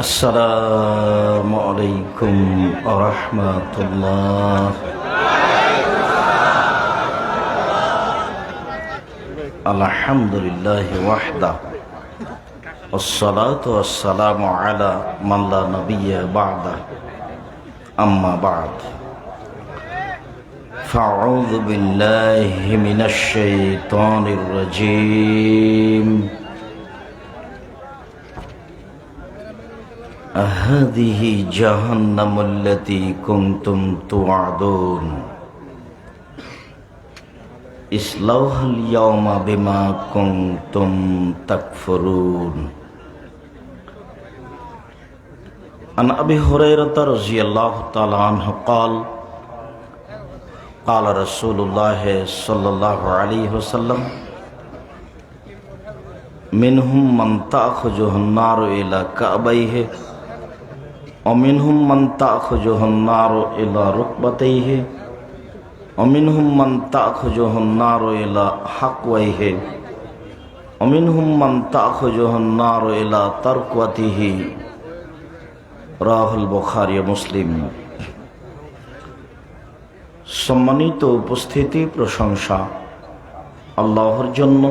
আসসালামু আলাইকুম ওয়া রাহমাতুল্লাহ। আলহামদুলিল্লাহি ওয়াহদা ওয়াসসালাতু ওয়াসসালামু আলা মান লা নাবিয়্যা বা'দা আম্মা বা'দ ফাআউযু বিল্লাহি মিনাশ শাইতানির রাজীম। হাযিহি জাহান্নামুল্লাতী কুনতুম তুআদুন ইসলাউহাল ইয়াওমা বিমা কুনতুম তাকফুরুন। আন আবি হুরায়রা রাযিয়াল্লাহু তাআলা আনহু قال قال رسول الله صلى الله عليه وسلم منهم من تأخذه النار إلى كعبيه ومنهم من تأخذه النار إلى ركبتيه ومنهم من تأخذه النار إلى حقويه ومنهم من تأخذه النار إلى ترقوته রাহুল বুখারী মুসলিম। সম্মানিত উপস্থিতি, প্রশংসা আল্লাহর জন্য,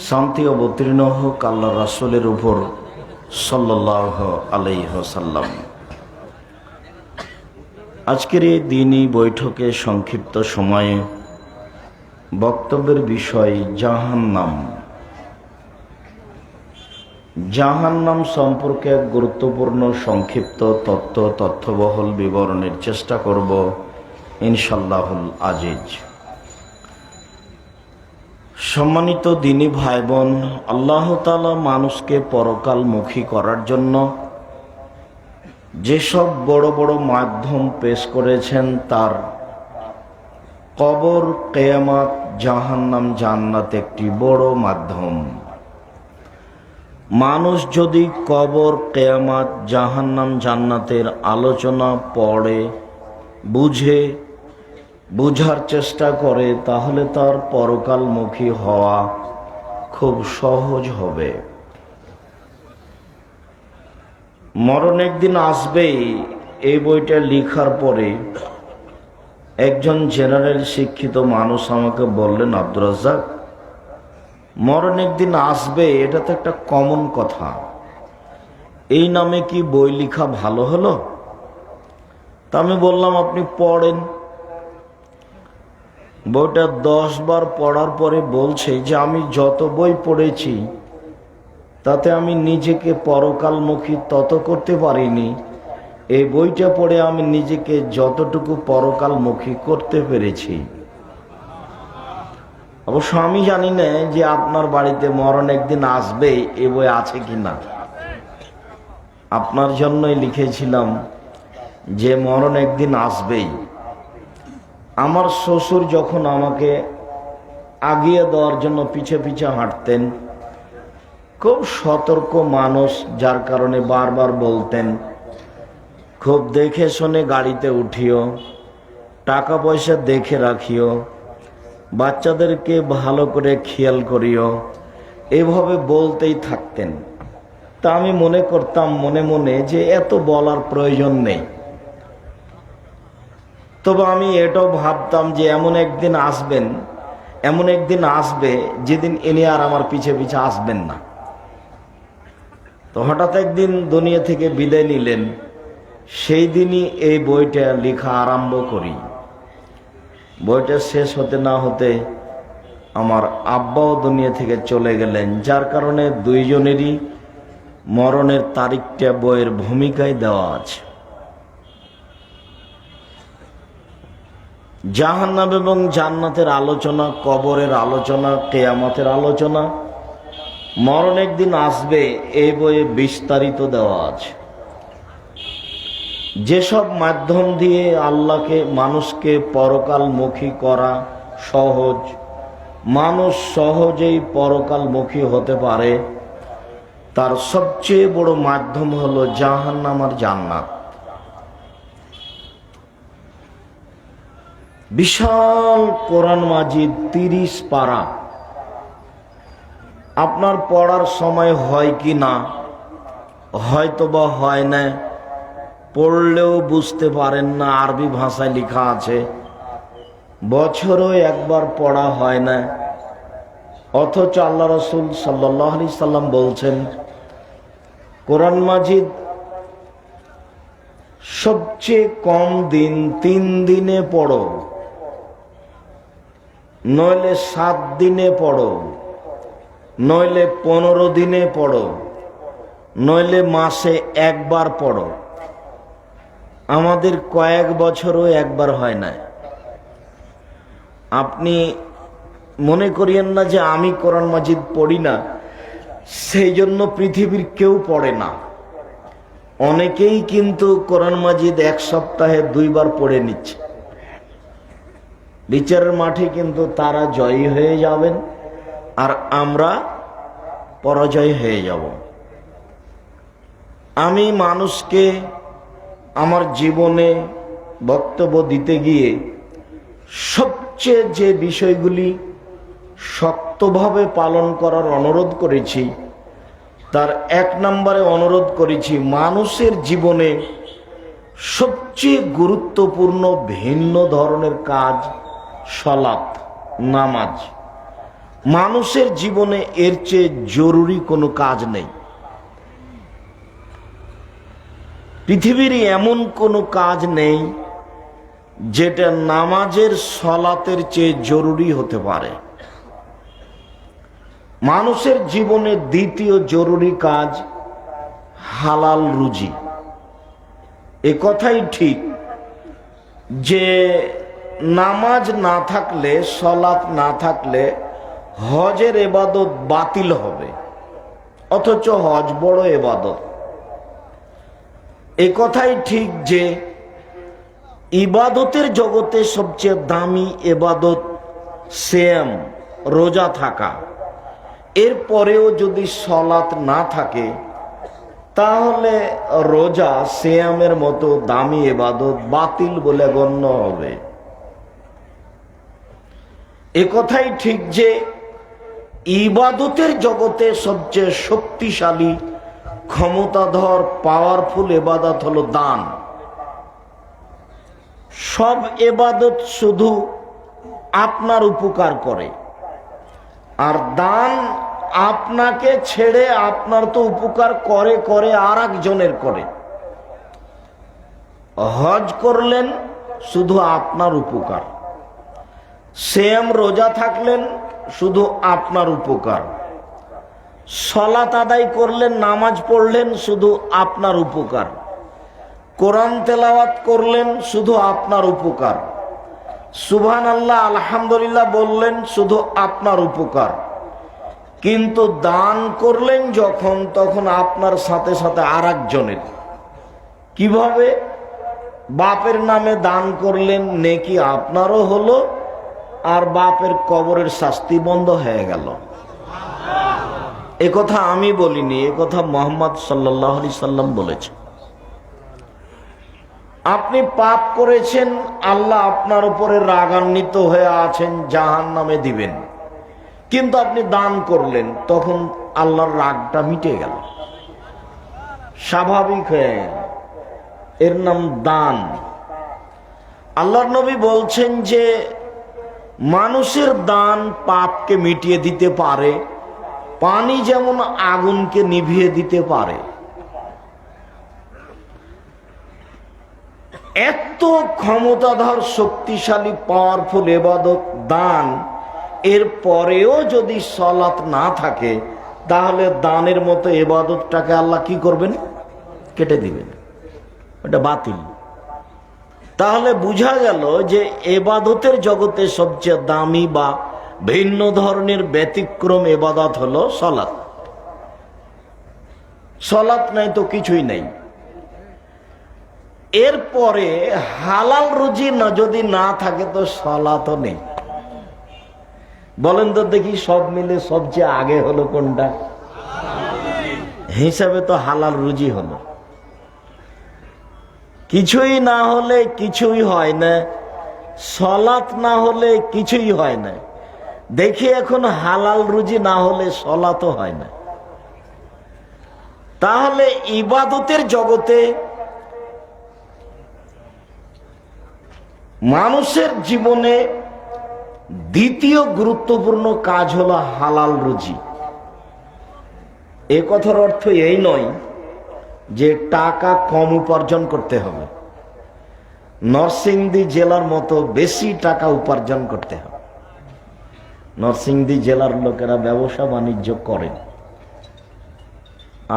শান্তি অবতীর্ণ হোক আল্লাহ রাসূলের উপর সাল্লাল্লাহু আলাইহি ওয়াসাল্লাম। আজকের এই দিনই বৈঠকে সংক্ষিপ্ত সময়ে বক্তব্যের বিষয় জাহান্নাম। জাহান্নাম সম্পর্কে এক গুরুত্বপূর্ণ সংক্ষিপ্ত তথ্যবহুল বিবরণের চেষ্টা করব ইনশাআল্লাহুল আজিজ। সম্মানিত দিনী ভাই বোন, আল্লাহ তাআলা মানুষকে পরকালমুখী করার জন্য যেসব বড় বড় মাধ্যম পেশ করেছেন, তার কবর, কিয়ামত, জাহান্নাম, জান্নাত একটি বড় মাধ্যম। মানুষ যদি কবর, কিয়ামত, জাহান্নাম, জান্নাতের আলোচনা পড়ে, বুঝার চেষ্টা করে, তাহলে তার পরকালমুখী হওয়া খুব সহজ হবে। মরণ একদিন আসবেই, এই বইটা লেখার পরে একজন জেনারেল শিক্ষিত মানুষ আমাকে বললেন, আব্দুর রাজ্জাক, মরণ একদিন আসবে, এটা তো একটা কমন কথা, এই নামে কি বই লেখা ভালো হলো? তা আমি বললাম, আপনি পড়েন। বইটা 10 বার পড়ার পরে বলছে যে আমি যত বই পড়েছি তাতে আমি নিজেকে পরকালমুখী তত করতে পারিনি, এই বইটা পড়ে আমি নিজেকে যতটুকু পরকালমুখী করতে পেরেছি। অবশ্য আমি জানি না যে আপনার বাড়িতে মরণ একদিন আসবে এ বই আছে কিনা। আপনার জন্যই লিখেছিলাম যে মরণ একদিন আসবেই। আমার শ্বশুর যখন আমাকে আগিয়ে দেওয়ার জন্য পিছে পিছে হাঁটতেন, খুব সতর্ক মানুষ, যার কারণে বারবার বলতেন, খুব দেখে শুনে গাড়িতে উঠিও, টাকা পয়সা দেখে রাখিও, বাচ্চাদেরকে ভালো করে খেয়াল করিও, এভাবে বলতেই থাকতেন। তা আমি মনে করতাম মনে মনে যে এত বলার প্রয়োজন নেই। তবে আমি এটাও ভাবতাম যে এমন একদিন আসবে যেদিন ইনি আর আমার পিছে পিছে আসবেন না। তো হঠাৎ একদিন দুনিয়া থেকে বিদায় নিলেন, সেই দিনই এই বইটা লেখা আরম্ভ করি। বইটা শেষ হতে না হতে আমার আব্বাও দুনিয়া থেকে চলে গেলেন, যার কারণে দুইজনেরই মরণের তারিখটা বইয়ের ভূমিকায় দেওয়া আছে। জাহান্নাম এবং জান্নাতের আলোচনা, কবরের আলোচনা, কিয়ামতের আলোচনা, মরণ একদিন আসবে, এই বইয়ে বিস্তারিত দেওয়া আছে। যেসব মাধ্যম দিয়ে মানুষকে পরকালমুখী করা সহজ, মানুষ সহজেই পরকালমুখী হতে পারে, তার সবচেয়ে বড় মাধ্যম হলো জাহান্নাম আর জান্নাত। বিশাল কোরআন মাজিদ, 30 পারা। আপনার পড়ার সময় হয় কি না হয়তোবা হয় না, পড়লেও বুঝতে পারেন না, আরবি ভাষায় লেখা আছে, বছরও একবার পড়া হয় না। অথচ আল্লাহ রাসূল সাল্লাল্লাহু আলাইহি সাল্লাম বলছেন, কোরআন মাজিদ সবচেয়ে কম দিন 3 দিনে পড়ো, নইলে 7 দিনে পড়ো, নইলে 15 দিনে পড়ো, নইলে মাসে একবার পড়ো। আমাদের কয়েক বছরও একবার হয় না। আপনি মনে করিয়েন না যে আমি কোরআন মাজিদ পড়ি না, সেই জন্য পৃথিবীর কেউ পড়ে না। অনেকেই কিন্তু কোরআন মাজিদ 1 সপ্তাহে 2 বার পড়ে নিচ্ছে। বিচারের মাঠে কিন্তু তারা জয়ী হয়ে যাবেন, আর আমরা পরাজয় হয়ে যাব। আমি মানুষকে আমার জীবনে বক্তব্য দিতে গিয়ে সবচেয়ে যে বিষয়গুলি শক্তভাবে পালন করার অনুরোধ করেছি, তার 1 নম্বরে অনুরোধ করেছি, মানুষের জীবনে সবচেয়ে গুরুত্বপূর্ণ ভিন্ন ধরনের কাজ সালাত, নামাজ। মানুষের জীবনে এর চেয়ে জরুরি কোনো কাজ নেই। পৃথিবীর এমন কোনো কাজ নেই যেটা নামাজের সালাতের চেয়ে জরুরি হতে পারে। মানুষের জীবনে দ্বিতীয় জরুরি কাজ হালাল রুজি। এ কথাই ঠিক যে নামাজ না থাকলে, সালাত না থাকলে হজের ইবাদত বাতিল হবে, অথচ হজ বড় ইবাদত। এ কথাই ঠিক যে ইবাদতের জগতে সবচেয়ে দামি ইবাদত সিয়াম, রোজা থাকা। এরপরেও যদি সালাত না থাকে তাহলে রোজা সিয়ামের মতো দামি ইবাদত বাতিল বলে গণ্য হবে। এ কথাই ঠিক যে ইবাদতের জগতে সবচেয়ে শক্তিশালী, ক্ষমতাধর, পাওয়ারফুল ইবাদত হলো দান। সব ইবাদত শুধু আপনার উপকার করে, আর দান আপনাকে ছেড়ে আপনার তো উপকার করে করে আর একজনের করে। হজ করলেন শুধু আপনার উপকার, সিয়াম রোজা থাকলেন শুধু আপনার উপকার, সালাত আদায় করলেন, নামাজ পড়লেন শুধু আপনার উপকার, কোরআন তেলাওয়াত করলেন শুধু আপনার উপকার, সুবহানাল্লাহ আলহামদুলিল্লাহ বললেন শুধু আপনার উপকার। কিন্তু দান করলেন যখন, তখন আপনার সাথে সাথে আর একজনের। কিভাবে? বাপের নামে দান করলেন, নেকি আপনারও হলো, আর বাপের কবরের শাস্তি বন্ধ হয়ে গেল। এ কথা আমি বলিনি, এ কথা মুহাম্মদ সাল্লাল্লাহু আলাইহি সাল্লাম বলেছে। আপনি পাপ করেছেন, আল্লাহ আপনার উপরে রাগান্বিত হয়ে আছেন, জাহান্নামে দিবেন, কিন্তু আপনি দান করলেন, তখন আল্লাহর রাগটা মিটে গেল, স্বাভাবিক হয়ে গেল। এর নাম দান। আল্লাহর নবী বলছেন যে মানুষের দান পাপকে মিটিয়ে দিতে পারে, পানি যেমন আগুনকে নিভিয়ে দিতে পারে। এত ক্ষমতাধর, শক্তিশালী, পাওয়ারফুল ইবাদত দান, এর পরেও যদি সালাত না থাকে তাহলে দানের মতো ইবাদতটাকে আল্লাহ কি করবেন? কেটে দিবেন, ওটা বাতিল। তাহলে বোঝা গেল যে ইবাদতের জগতে সবচেয়ে দামি বা ভিন্ন ধরনের ব্যতিক্রম ইবাদত হলো সালাত। সালাত নাই তো কিছুই নাই। এরপরে হালাল রুজি যদি না থাকে তো সালাতও নেই। বলেন তো দেখি, সব মিলে সবচেয়ে আগে হলো কোনটা? হিসাবে তো হালাল রুজি হলো। কিছুই না হলে কিছুই হয় না, সালাত না হলে কিছুই হয় না। দেখি এখন হালাল রুজি না হলে সালাতও হয় না। তাহলে ইবাদতের জগতে মানুষের জীবনে দ্বিতীয় গুরুত্বপূর্ণ কাজ হলো হালাল রুজি। এ কথার অর্থ এই নয় যে টাকা কম উপার্জন করতে হবে, নরসিংদী জেলার মতো বেশি টাকা উপার্জন করতে হবে। নরসিংদী জেলার লোকেরা ব্যবসা বাণিজ্য করেন,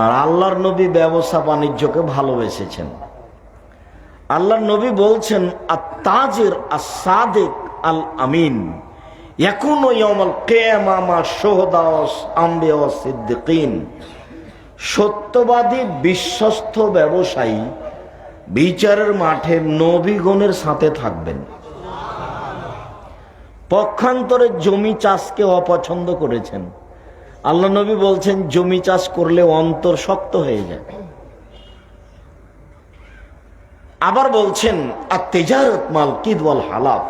আর আল্লাহর নবী ব্যবসা বাণিজ্যকে ভালোবেসেছেন। আল্লাহর নবী বলছেন, আত-তাজির আস-সাদিক আল আমিন ইয়াকুনু ইয়াউমাল কিয়ামা মা শুহাদা ওয়াস আমবিয়া ওয়াস সিদ্দিকিন। সত্যবাদী বিশ্বস্ত ব্যবসায়ী বিচারের মাঠে নবীগণের সাথে থাকবেন। পক্ষান্তরে জমি চাষকে অপছন্দ করেছেন। আল্লাহ নবী বলছেন, জমি চাষ করলে অন্তর শক্ত হয়ে যায়। আবার বলছেন, আত-তিজারাত মাল কিদ ওয়াল হালাফ,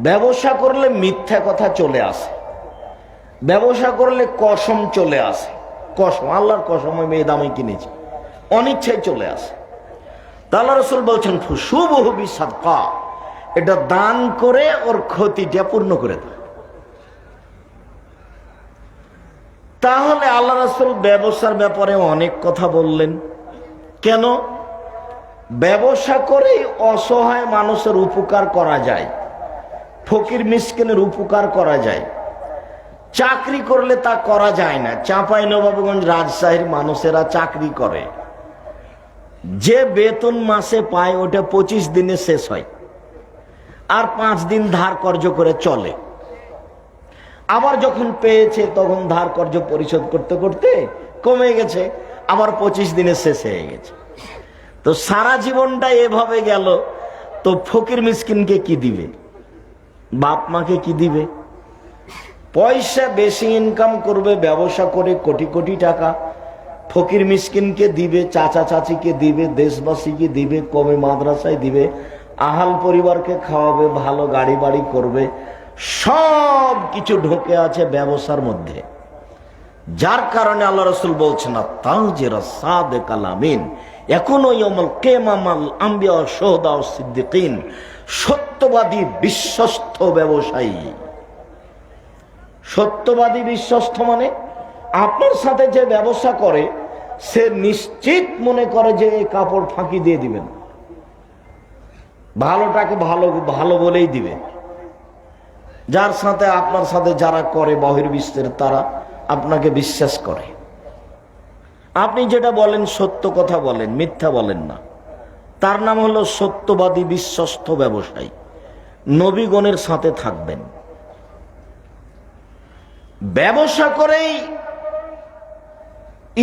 ব্যবসা করলে মিথ্যা কথা চলে আসে, ব্যবসা করলে কসম চলে আসে। কসম, আল্লাহর কসম, আমি এই দামে কিনেছি, অনিচ্ছায় চলে আসে। আল্লাহ রাসূল বলছেন, ফুসুবহু বিসাদকা, এটা দান করে ওর ক্ষতিটা পূর্ণ করে দেয়। তাহলে আল্লাহ রাসূল ব্যবসার ব্যাপারে অনেক কথা বললেন। কেন? ব্যবসা করেই অসহায় মানুষের উপকার করা যায়, ফকির মিসকিনের উপকার করা যায়। চাকরি করলে তা করা যায় না। চাঁপাইনবাবগঞ্জ, রাজশাহীর মানুষেরা চাকরি করে, যে বেতন মাসে পায় ওটা 25 দিনে শেষ হয়, আর 5 দিন ধার কর্জ করে চলে। আবার যখন পেয়েছে তখন ধার কর্জ পরিশোধ করতে করতে কমে গেছে, আবার 25 দিনে শেষ হয়ে গেছে। তো সারা জীবনটা এভাবে গেল, তো ফকির মিসকিনকে কি দিবে? বাপ মাকে কি দিবে? পয়সা বেশি ইনকাম করবে ব্যবসা করে কোটি কোটি টাকা, ফকির মিসকিনকে দিবে, চাচা চাচিকে দিবে, দেশবাসীকে দিবে, কমে মাদ্রাসায় দিবে, আহাল পরিবারকে খাওয়াবে, ভালো গাড়ি বাড়ি করবে। সব কিছু ঢোকে আছে ব্যবসার মধ্যে। যার কারণে আল্লাহ রাসূল বলছেন, আত-তাজির আস-সাদিক আল আমিন ইয়াকুনু ইয়াউমাল কিয়ামা মাল আমবিয়া ওয়াস শুহাদা ওয়াস সিদ্দিকিন। সত্যবাদী বিশ্বস্ত ব্যবসায়ী। সত্যবাদী বিশ্বস্ত মানে আপনার সাথে যে ব্যবসা করে সে নিশ্চিত মনে করে যে এই কাপড় ফাঁকি দিয়ে দিবেন, ভালোটাকে ভালো ভালো বলেই দিবে। যার সাথে আপনার সাথে যারা করে বহির্বিশ্বের, তারা আপনাকে বিশ্বাস করে। আপনি যেটা বলেন সত্য কথা বলেন, মিথ্যা বলেন না। তার নাম হলো সত্যবাদী বিশ্বস্ত ব্যবসায়ী। নবীগণের সাথে থাকবেন। ব্যবসা করেই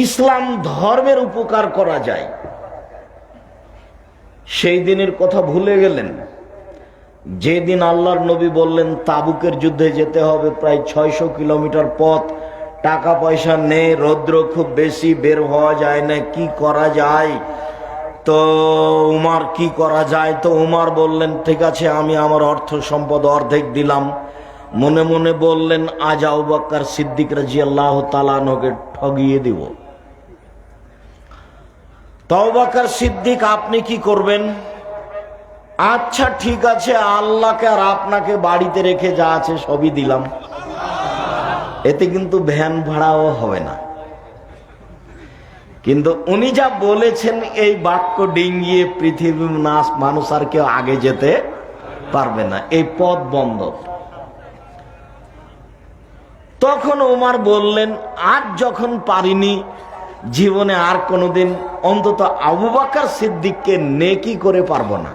ইসলাম ধর্মের উপকার করা যায়। সেই দিনের কথা ভুলে গেলেন যেদিন আল্লাহর নবী বললেন তাবুকের যুদ্ধে যেতে হবে, প্রায় 600 কিলোমিটার পথ, টাকা পয়সা নেই, রৌদ্র খুব বেশি, বের হওয়া যায় না, কি করা যায়? তো উমার কি করা যায়? তো উমার বললেন, ঠিক আছে, আমি আমার অর্থ সম্পদ অর্ধেক দিলাম। মনে মনে বললেন, আজ আবু বকর সিদ্দিক রাদিয়াল্লাহু তাআলা আনহুকে ঠগিয়ে দিব। তো আবু বকর সিদ্দিক, আপনি কি করবেন? আচ্ছা ঠিক আছে, আল্লাহকে আর আপনাকে বাড়িতে রেখে যা আছে সবই দিলাম। এতে কিন্তু ভ্যান ভাড়াও হবে না। কিন্তু উনি যা বলেছেন এই বাক্য ডিঙ্গিয়ে পৃথিবীর মানুষ আর কেউ আগে যেতে পারবে না, এই পথ বন্ধ। তখন ওমর বললেন, আজ যখন পারিনি, জীবনে আর কোনোদিন অন্তত আবু বকর সিদ্দিককে নেকি করে পারবো না।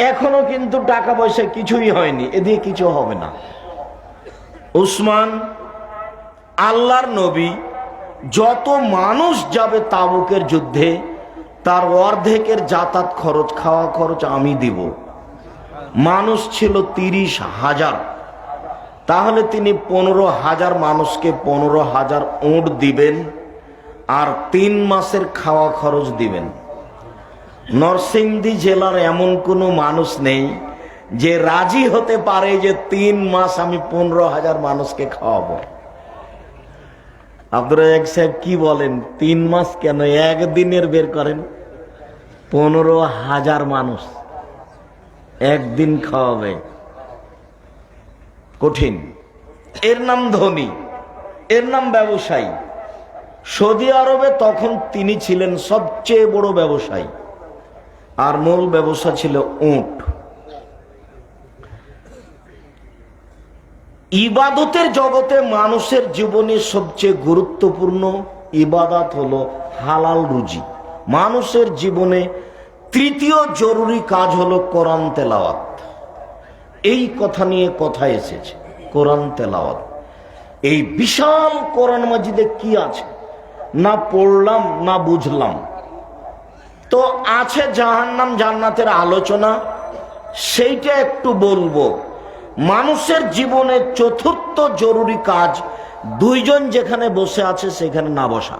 এখনো কিন্তু টাকা পয়সা কিছুই হয়নি, এদিকে কিছু হবে না। উসমান, আল্লাহর নবী, যত মানুষ যাবে তাবুকের যুদ্ধে তার অর্ধেকের যাতায়াত খরচ, খাওয়া খরচ আমি দিব। মানুষ ছিল 30,000, তাহলে তিনি 15,000 মানুষকে 15,000 উট দিবেন আর 3 মাসের খাওয়া খরচ দিবেন। নরসিংদী জেলার এমন কোনো মানুষ নেই যে রাজি হতে পারে যে 3 মাস আমি 15,000 মানুষকে খাওয়াবো। আব্দুর রাজ্জাক সাহেব কি বলেন, 3 মাস কেন, একদিনের বের করেন। 15,000 মানুষ একদিন খাওয়াবে, কঠিন। এর নাম ধনী, এর নাম ব্যবসায়ী। সৌদি আরবে তখন তিনি ছিলেন সবচেয়ে বড় ব্যবসায়ী, আর মূল ব্যবসা ছিল উট। ইবাদতের জগতে মানুষের জীবনে সবচেয়ে গুরুত্বপূর্ণ ইবাদত হলো হালাল রুজি। মানুষের জীবনে তৃতীয় জরুরি কাজ হলো কোরআন তেলাওয়াত। এই কথা নিয়ে কথা এসেছে, কোরআন তেলাওয়াত। এই বিশাল কোরআন মাজিদে কি আছে না পড়লাম না বুঝলাম। তো আছে জাহান্নাম জান্নাতের আলোচনা, সেইটা একটু বলবো। মানুষের জীবনে চতুর্থ জরুরি কাজ, 2 জন যেখানে বসে আছে সেখানে না বসা,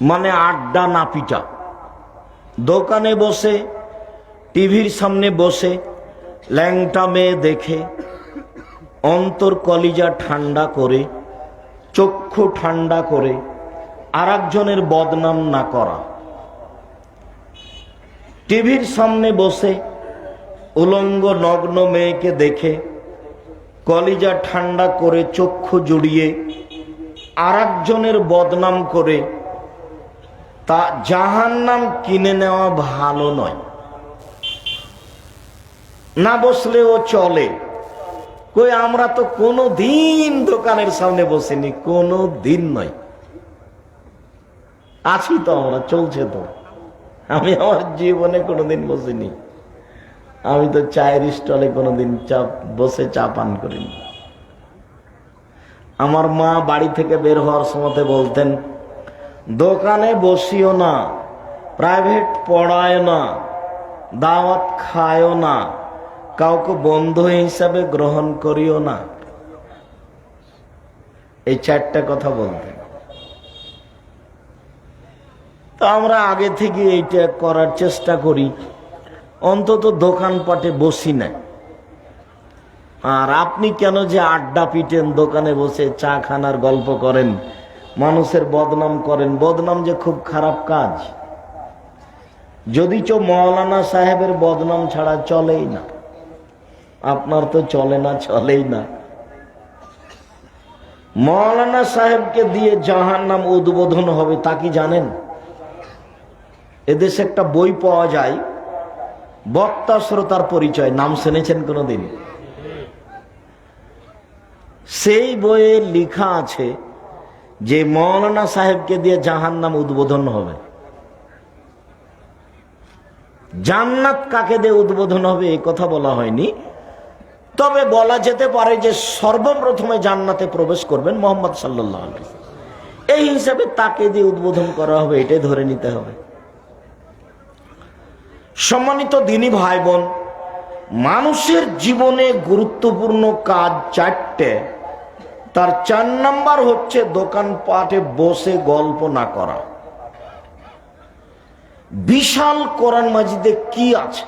মানে আড্ডা না পিটা। দোকানে বসে, টিভির সামনে বসে ল্যাংটা মেয়ে দেখে অন্তর কলিজা ঠান্ডা করে, চক্ষু ঠান্ডা করে আরেকজনের বদনাম না করা। টিভির সামনে বসে উলঙ্গ নগ্ন মেয়েকে দেখে কলিজা ঠান্ডা করে চক্ষু জুড়িয়ে আরেকজনের বদনাম করে তা জাহান্নাম কিনে নেওয়া ভালো নয়। না বসলেও চলে। কই আমরা তো কোনো দিন দোকানের সামনে বসিনি, কোনো দিন নয়। আছি তো আমরা, চলছে তো। আমি আমার জীবনে কোনোদিন বসিনি। আমি তো চায়ের স্টলে কোনোদিন বসে চা পান করিনি। আমার মা বাড়ি থেকে বের হওয়ার সময় বলতেন, দোকানে বসিও না, প্রাইভেট পড়ায় না, দাওয়াত খায়ও না, কাউকে বন্ধু হিসাবে গ্রহণ করিও না। এই 4টা কথা বলতেন। তো আমরা আগে থেকে এইটা করার চেষ্টা করি, অন্তত দোকানপাটে বসি না। আর আপনি কেন যে আড্ডা পিটেন, দোকানে বসে চা খানার গল্প করেন, মানুষের বদনাম করেন। বদনাম যে খুব খারাপ কাজ। যদিচ মৌলানা সাহেবের বদনাম ছাড়া চলেই না, আপনার তো চলে না, চলেই না। মৌলানা সাহেবকে দিয়ে জাহান্নাম উদ্বোধন হবে, তা কি জানেন? এদেশে একটা বই পাওয়া যায়, বক্তা শ্রোতার পরিচয়, নাম শুনেছেন কোনোদিন? সেই বইয়ে লেখা আছে যে মৌলানা সাহেবকে দিয়ে জাহান্নাম উদ্বোধন হবে। জান্নাত কাকে দিয়ে উদ্বোধন হবে এই কথা বলা হয়নি, তবে বলা যেতে পারে যে সর্বপ্রথমে জান্নাতে প্রবেশ করবেন মুহাম্মদ সাল্লাল্লাহু আলাইহি ওয়াসাল্লাম। এই হিসাবে তাকে দিয়ে উদ্বোধন করা হবে, এটাই ধরে নিতে হবে। সম্মানিত দ্বীনি ভাই বোন, মানুষের জীবনে গুরুত্বপূর্ণ কাজ 4টে। তার 4 নাম্বার হচ্ছে দোকানপাটে বসে গল্প না করা। বিশাল কোরআন মাজিদে কি আছে?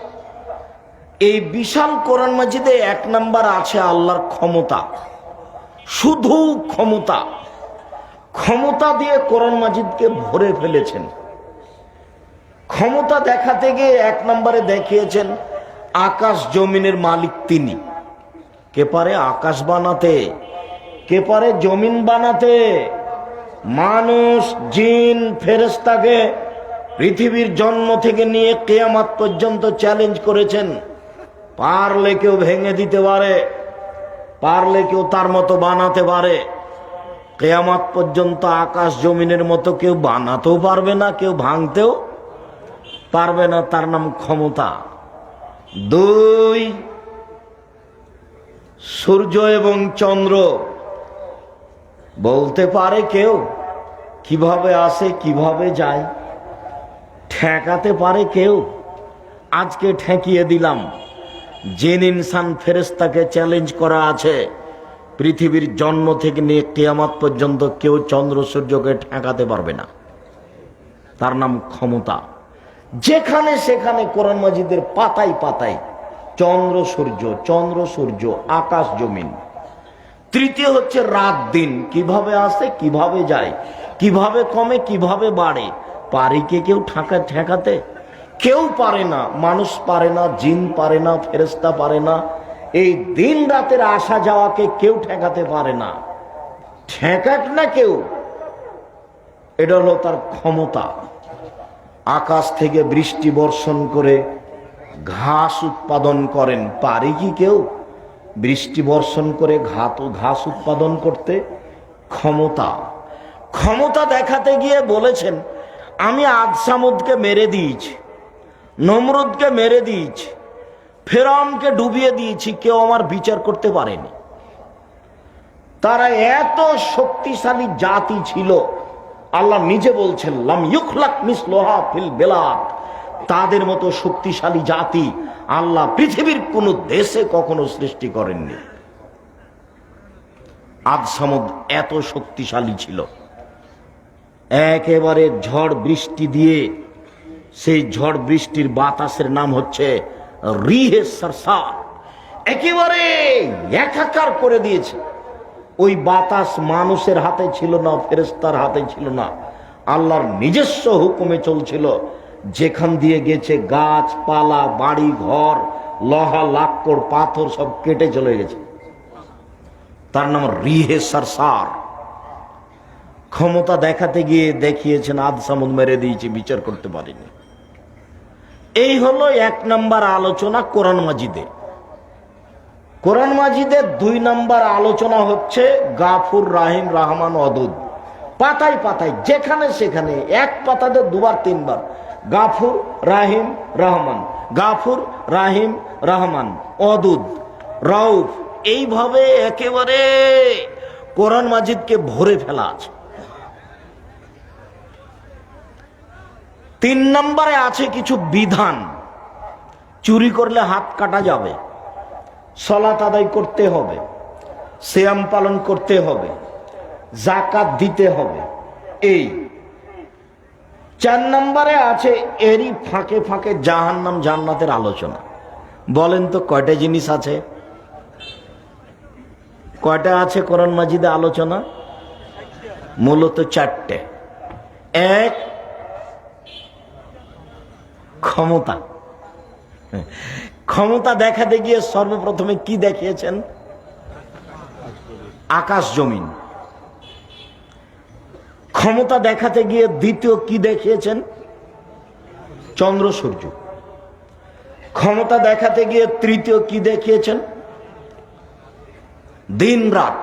এই বিশাল কোরআন মাজিদে 1 নাম্বার আছে আল্লাহর ক্ষমতা। শুধু ক্ষমতা, ক্ষমতা দিয়ে কোরআন মাজিদকে ভরে ফেলেছেন। ক্ষমতা দেখাতে গিয়ে 1 নম্বরে দেখিয়েছেন আকাশ জমিনের মালিক তিনি। কে পারে আকাশ বানাতে, কে পারে জমিন বানাতে? মানুষ, জিন, ফেরেশতাকে পৃথিবীর জন্ম থেকে নিয়ে কিয়ামত পর্যন্ত চ্যালেঞ্জ করেছেন। পারলে কেউ ভেঙে দিতে পারে, পারলে কেউ তার মতো বানাতে পারে। কিয়ামত পর্যন্ত আকাশ জমিনের মতো কেউ বানাতেও পারবে না, কেউ ভাঙতেও পারবে না। তার নাম ক্ষমতা। 2, সূর্য এবং চন্দ্র। বলতে পারে কেউ কিভাবে আসে কিভাবে যায়? ঠেকাতে পারে কেউ? আজকে ঠেকিয়ে দিলাম। জিন ইনসান ফেরেশতাকে চ্যালেঞ্জ করা আছে, পৃথিবীর জন্ম থেকে নিয়ে কিয়ামত পর্যন্ত কেউ চন্দ্র সূর্যকে ঠেকাতে পারবে না। তার নাম ক্ষমতা। যেখানে সেখানে কোরআন মাজিদের পাতায় পাতায় চন্দ্র সূর্য, চন্দ্র সূর্য, আকাশ জমিন। তৃতীয় হচ্ছে রাত দিন, কিভাবে আসে কিভাবে যায়, কিভাবে কমে কিভাবে বাড়ে, পারে কে কেউ ঠেকাতে? কেউ পারে না, মানুষ পারে না, জিন পারে না, ফেরেশতা পারে না। এই দিন রাতের আসা যাওয়াকে কেউ ঠেকাতে পারে না। ঠেকাক না কেউ, এটা হলো তার ক্ষমতা। আকাশ থেকে বৃষ্টি বর্ষণ করে ঘাস উৎপাদন করেন, পারে কি কেউ বৃষ্টি বর্ষণ করে ঘাস উৎপাদন করতে? ক্ষমতা। ক্ষমতা দেখাতে গিয়ে বলেছেন, আমি আদ সামুদকে মেরে দিয়েছি, নমরুদকে মেরে দিয়েছি, ফেরাউনকে ডুবিয়ে দিয়েছি, কেউ আমার বিচার করতে পারেনি। তারা এত শক্তিশালী জাতি ছিল, আল্লাহ নিজে বলছেন লাম ইউখলাক মিসলুহা ফিল বিলাদ, তাদের মতো শক্তিশালী জাতি আল্লাহ পৃথিবীর কোন দেশে কখনো সৃষ্টি করেননি। আদ সামুদ এত শক্তিশালী ছিল, একেবারে ঝড় বৃষ্টি দিয়ে, সেই ঝড় বৃষ্টির বাতাসের নাম হচ্ছে রিহে সারসার, একেবারে একাকার করে দিয়েছে। ওই বাতাস মানুষের হাতে ছিল না, ফেরেশতার হাতে ছিল না, আল্লাহর নিজস্ব হুকুমে চলছিল। যেখান দিয়ে গেছে গাছপালা, বাড়ি ঘর, লোহা লাক্কড় পাথর সব কেটে চলে গেছে। তার নাম রিহে সারসার। ক্ষমতা দেখাতে গিয়ে দেখিয়েছেন আদ সামুদ মেরে দিয়েছে, বিচার করতে পারেনি। এই হলো 1 নম্বর আলোচনা কোরআন মাজিদে। কোরআন মাজিদের 2 নম্বর আলোচনা হচ্ছে গাফুর, রাহিম, রহমান, ওয়াদুদ। পাতায় পাতায় যেখানে সেখানে এক পাতাতে 2বার 3বার গাফুর, রাহিম, রহমান, গাফুর, রাহিম, রহমান, ওয়াদুদ, রউফ, এইভাবে একেবারে কোরআন মাজিদকে ভরে ফেলা আছে। 3 নম্বরে আছে কিছু বিধান। চুরি করলে হাত কাটা যাবে, সালাত আদায় করতে হবে, সিয়াম পালন করতে হবে, যাকাত দিতে হবে। এই 4 নম্বরে আছে এরই ফাঁকে ফাঁকে জাহান্নাম জান্নাতের আলোচনা। বলেন তো কয়টা জিনিস আছে? কয়টা আছে কোরআন মাজিদে আলোচনা? মূলত 4টে। 1, ক্ষমতা। ক্ষমতা দেখাতে গিয়ে সর্বপ্রথমে কি দেখিয়েছেন? আকাশ জমিন। ক্ষমতা দেখাতে গিয়ে দ্বিতীয় কি দেখিয়েছেন? চন্দ্র সূর্য। ক্ষমতা দেখাতে গিয়ে তৃতীয় কি দেখিয়েছেন? দিন রাত।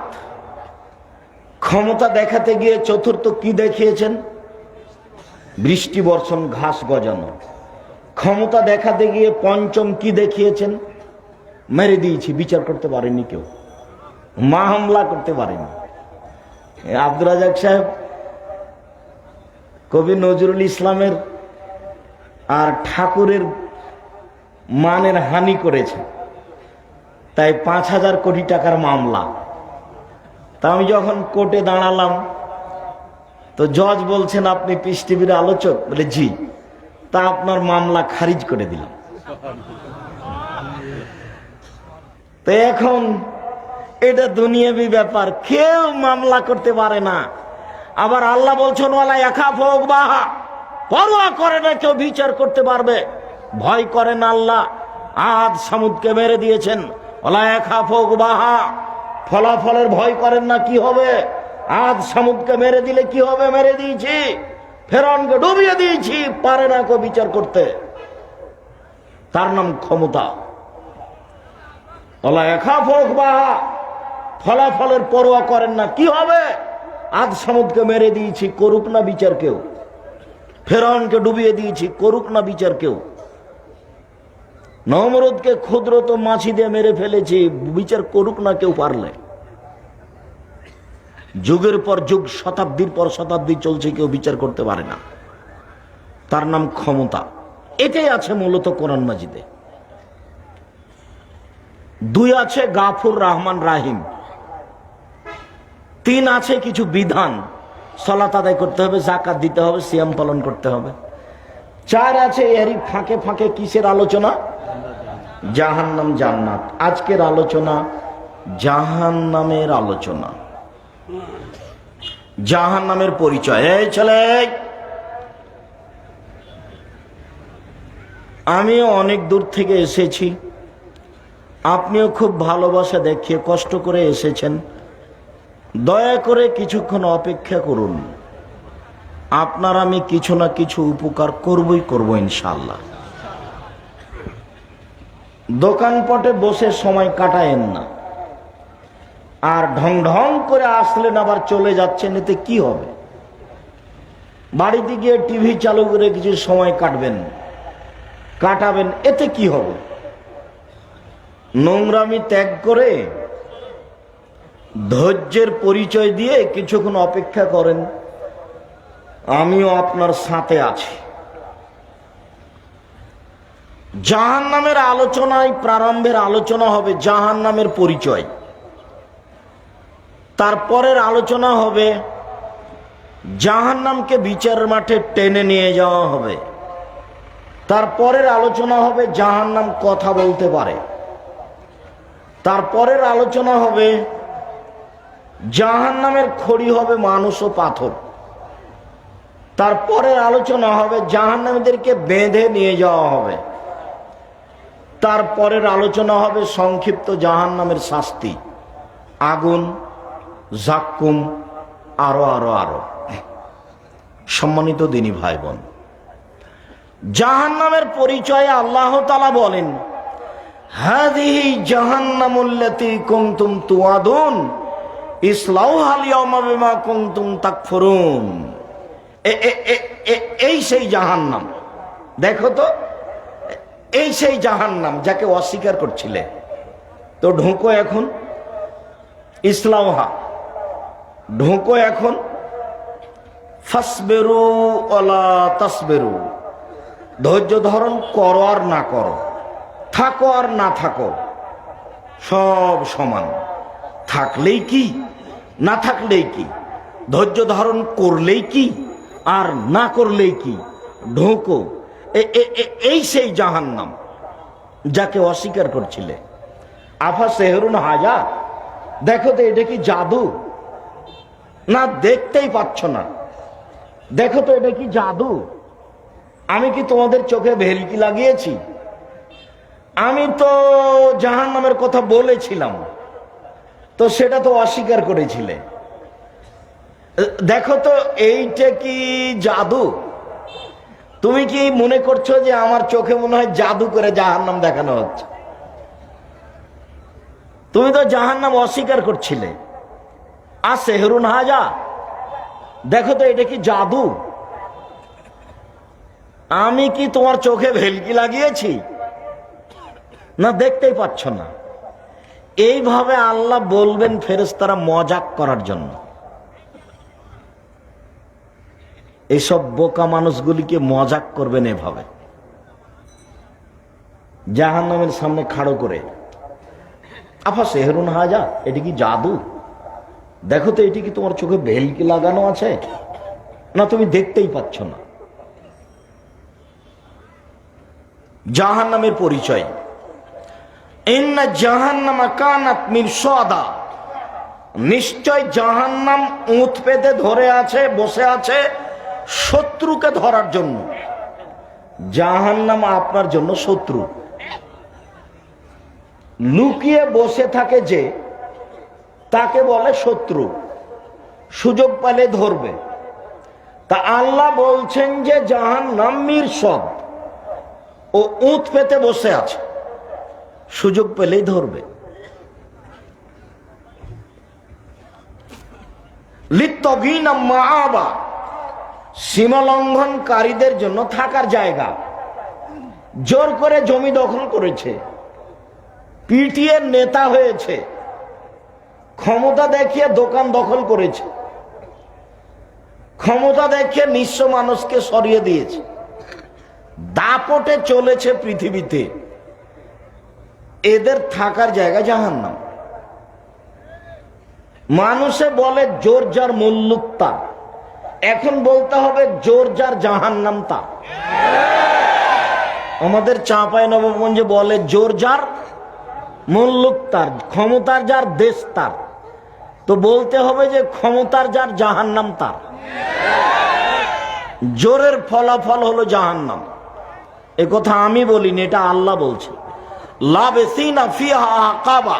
ক্ষমতা দেখাতে গিয়ে চতুর্থ কি দেখিয়েছেন? বৃষ্টি বর্ষণ, ঘাস গজানো। ক্ষমতা দেখাতে গিয়ে পঞ্চম কি দেখিয়েছেন? মেরে দিয়েছি, বিচার করতে পারেনি কেউ, মামলা করতে পারেনি। আব্দুর রাজাক সাহেব কবি নজরুল ইসলামের আর ঠাকুরের মানের হানি করেছে, তাই 5,000 কোটি টাকার মামলা। তা আমি যখন কোর্টে দাঁড়ালাম তো জজ বলছেন আপনি পিস টিভির আলোচক, বলে জি, তা আপনার মামলা খারিজ করে দিলাম। তো এখন এটা দুনিয়াবি ব্যাপার, কেউ মামলা করতে পারে না। আবার আল্লাহ বলছেন ওয়ালা ইয়াখাফু উকবাহা, পরোয়া করে না কেউ বিচার করতে পারবে, ভয় করেন আল্লাহ। আদ সামুদকে মেরে দিয়েছেন, ওয়ালা ইয়াখাফু উকবাহা, ফলাফলের ভয় করেন না, কি হবে? আদ সামুদকে মেরে দিলে কি হবে? মেরে দিয়েছি। ফেরাউনকে ডুবিয়ে দিয়েছি, পারে না কেউ বিচার করতে। তার নাম ক্ষমতা। ওয়ালা ইয়াখাফু উকবাহা, ফলাফলের পরোয়া করেন না, কি হবে? আদ সামুদকে মেরে দিয়েছি, করুক না বিচার কেউ। ফেরাউনকে ডুবিয়ে দিয়েছি, করুক না বিচার কেউ। নমরুদকে ক্ষুদ্র তো মাছি দিয়ে মেরে ফেলেছি, বিচার করুক না কেউ পারলে। যুগের পর যুগ, শতাব্দীর পর শতাব্দী চলছে, কেউ বিচার করতে পারে না। তার নাম ক্ষমতা। এটাই আছে মূলত কোরআন মাজিদে। 2 আছে গাফুর, রহমান, রাহিম। 3 আছে কিছু বিধান, সালাত আদায় করতে হবে, যাকাত দিতে হবে, সিয়াম পালন করতে হবে। 4 আছে এরই ফাঁকে ফাঁকে কিসের আলোচনা? জাহান্নাম জান্নাত। আজকের আলোচনা জাহান্নামের আলোচনা, জাহান্নামের পরিচয়। এই ছেলে, আমিও অনেক দূর থেকে এসেছি, আপনিও খুব ভালোবাসা দেখিয়ে কষ্ট করে এসেছেন। দয়া করে কিছুক্ষণ অপেক্ষা করুন, আপনার আমি কিছু না কিছু উপকার করব ইনশাআল্লাহ। দোকানপটে বসে সময় কাটায়েন না, আর ঢং ঢং করে আসলেন আবার চলে যাচ্ছেন, এতে কি হবে? বাড়িতে গিয়ে টিভি চালু করে কিছু সময় কাটাবেন, এতে কি হবে? নোংরামি ত্যাগ করে ধৈর্যের পরিচয় দিয়ে কিছুক্ষণ অপেক্ষা করেন, আমিও আপনার সাথে আছি। জাহান্নামের আলোচনায় প্রারম্ভের আলোচনা হবে জাহান্নামের পরিচয়, তারপরের আলোচনা হবে জাহান্নামকে বিচারের মাঠে টেনে নিয়ে যাওয়া হবে, তারপরের আলোচনা হবে জাহান্নাম কথা বলতে পারে, তারপরের আলোচনা হবে জাহান্নামের খড়ি হবে মানুষ ও পাথর, তারপরের আলোচনা হবে জাহান্নামীদেরকে বেঁধে নিয়ে যাওয়া হবে, তারপরের আলোচনা হবে সংক্ষিপ্ত জাহান্নামের শাস্তি, আগুন, জাক্কুম, আরো আরো আরো। সম্মানিত দিনী ভাই বোন, জাহান্নামের পরিচয়ে আল্লাহ তাআলা বলেন, হাযিহি জাহান্নামুল্লাতী কুনতুম তুআদুন ইসলাউহাল ইয়াওমা বিমা কুনতুম তাকফুরুন। এই সেই জাহান্নাম, দেখো তো, এই সেই জাহান্নাম যাকে অস্বীকার করছিলে, তো ঢোকো এখন, ইসলাউহা, ঢোকো এখন, ফাসবিরু ওয়ালা তাসবিরু, ধৈর্য ধারণ করো আর না করো, থাকো আর না থাকো, সব সমান, থাকলেই কি না থাকলেই কি, ধৈর্য ধারণ করলেই কি আর না করলেই কি, ঢোকো। এই সেই জাহান্নাম যাকে অস্বীকার করছিলে। আফা সেহরুন হাজা, দেখো তো এটা কি জাদু? না দেখতেই পাচ্ছ না, দেখো তো এটা কি জাদু? আমি কি তোমাদের চোখে ভেলকি লাগিয়েছি? আমি তো জাহান্নামের কথা বলেছিলাম, তো সেটা তো অস্বীকার করেছিলে। দেখো তো এইটা কি জাদু? তুমি কি মনে করছো যে আমার চোখে মনে হয় জাদু করে জাহান্নাম দেখানো হচ্ছে? তুমি তো জাহান্নাম অস্বীকার করছিলে। আর সেহরুন হাজা, দেখো তো এটা কি জাদু? আমি কি তোমার চোখে ভেলকি লাগিয়েছি? না দেখতেই পাচ্ছ না। এইভাবে আল্লাহ বলবেন ফেরেশতারা মজাক করার জন্য। এইসব বোকা মানুষগুলিকে মজাক করবেন এভাবে, জাহান্নামের সামনে খাড়ো করে। আফা সেহরুন হাজা, এটি কি জাদু? দেখো তো এটি কি তোমার চোখে ভেলকি লাগানো আছে? না তুমি দেখতেই পাচ্ছ না। জাহান্নামের পরিচয়, ইন্না জাহান্নামা কানাত মিরসাদা, নিশ্চয় জাহান্নাম উঁত পেতে ধরে আছে, বসে আছে শত্রুকে ধরার জন্য। জাহান্নাম আপনার জন্য শত্রু, লুকিয়ে বসে থাকে যে, তাকে বলে শত্রু, সুযোগ পেলে ধরবে। তা আল্লাহ বলছেন যে জাহান্নাম মিরসাদ, ও উঁত পেতে বসে আছে, সুযোগ পেলেই ধরবে। লিত্তাগিনা মাআবা, সীমা লঙ্ঘনকারীদের জন্য থাকার জায়গা। জোর করে জমি দখল করেছে, পিটিয়ে নেতা হয়েছে, ক্ষমতা দেখিয়ে দোকান দখল করেছে, ক্ষমতা দেখিয়ে নিঃস্ব মানুষকে সরিয়ে দিয়েছে, দাপটে চলেছে পৃথিবীতে। এদের থাকার জায়গা জাহান্নাম। মানুষে বলে জোর যার মুল্লুক তার, এখন বলতে হবে জোর যার জাহান্নাম তা। আমাদের চাঁপাইনবাবগঞ্জে বলে জোর যার মুল্লুক তার, ক্ষমতার যার দেশ তার। তো বলতে হবে যে ক্ষমতার যার জাহান্নাম তার। জোরের ফলাফল হলো জাহান্নাম। এ কথা আমি বলিনি, এটা আল্লাহ বলছে। লাবেসিনা ফিহা আকাবা,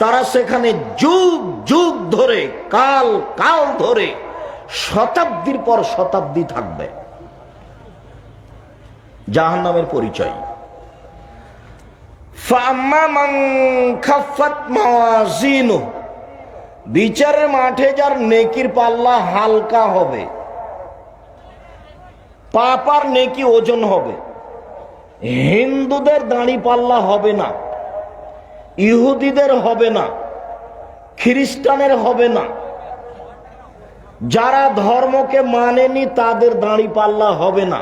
তারা সেখানে যুগ যুগ ধরে, কাল কাল ধরে, শতাব্দীর পর শতাব্দী থাকবে। জাহান্নামের পরিচয়। ফাম্মা মান খাফফাত মাওয়াজিনুহু, বিচারের মাঠে যার নেকির পাল্লা হালকা হবে, পাপ আর নেকি ওজন হবে। হিন্দুদের দাঁড়ি পাল্লা হবে না, ইহুদিদের হবে না, খ্রিস্টানের হবে না, যারা ধর্মকে মানেনি তাদের দাঁড়ি পাল্লা হবে না।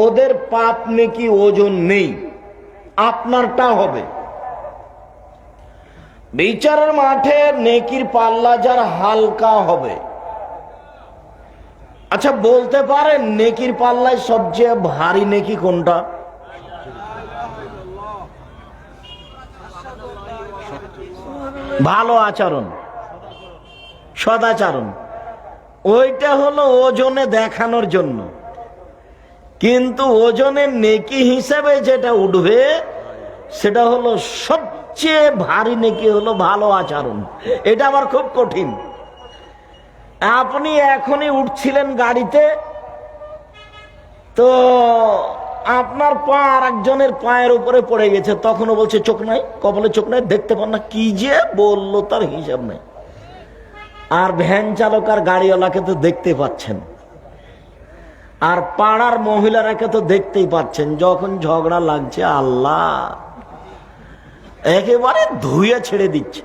ওদের পাপ নেকি ওজন নেই, আপনারটা হবে। বিচারের মাঠে নেকির পাল্লা যার হালকা হবে। আচ্ছা বলতে পারেন নেকির পাল্লায় সবচেয়ে ভারী নেকি কোনটা? ভালো আচরণ, সদাচরণ। ওইটা হলো ওজনে দেখানোর জন্য, কিন্তু ওজনের নেকি হিসেবে যেটা উঠবে সেটা হলো সবচেয়ে ভারী নেকি হলো ভালো আচরণ। এটা আবার খুব কঠিন। আপনি এখনই উঠছিলেন গাড়িতে, তো আপনার পা আর একজনের পায়ের উপরে পড়ে গেছে, তখনও বলছে চোখ নাই, কপালে চোখ নাই, দেখতে পান না। কি যে বললো তার হিসাব নাই। আর ভ্যান চালক আর গাড়িওয়ালাকে তো দেখতে পাচ্ছেন, আর পাড়ার মহিলারাকে তো দেখতেই পাচ্ছেন। যখন ঝগড়া লাগছে আল্লাহ একেবারে ধুয়ে ছেড়ে দিচ্ছে।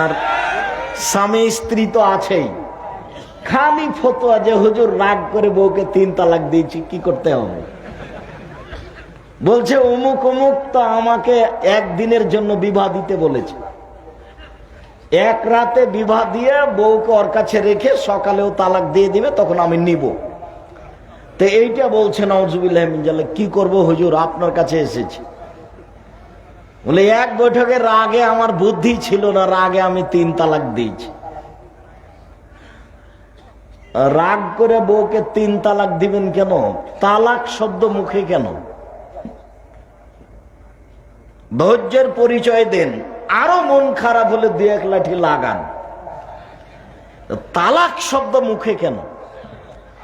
আর স্বামী স্ত্রী তো আছেই, খালি ফতোয়া যে হুজুর রাগ করে বউকে 3 তালাক দিয়েছি, কি করতে হবে? বলছে অমুক অমুক তো আমাকে একদিনের জন্য বিবাহ দিতে বলেছে, এক রাতে বিবাহ দিয়ে বউকে ওর কাছে রেখে সকালেও তালাক দিয়ে দিবে, তখন আমি নিব। তো এইটা বলছে নাউজুবিল্লাহ মিন জালিক, কি করব হুজুর, আপনার কাছে এসেছি। বলে এক বৈঠকে রাগে আমার বুদ্ধি ছিল না, রাগে আমি 3 তালাক দিয়েছি। রাগ করে বউকে 3 তালাক দিবেন কেন? তালাক শব্দ মুখে কেন? ধৈর্যের পরিচয় দেন, আরো মন খারাপ হলে 2-1 লাঠি লাগান। তালাক শব্দ মুখে কেন?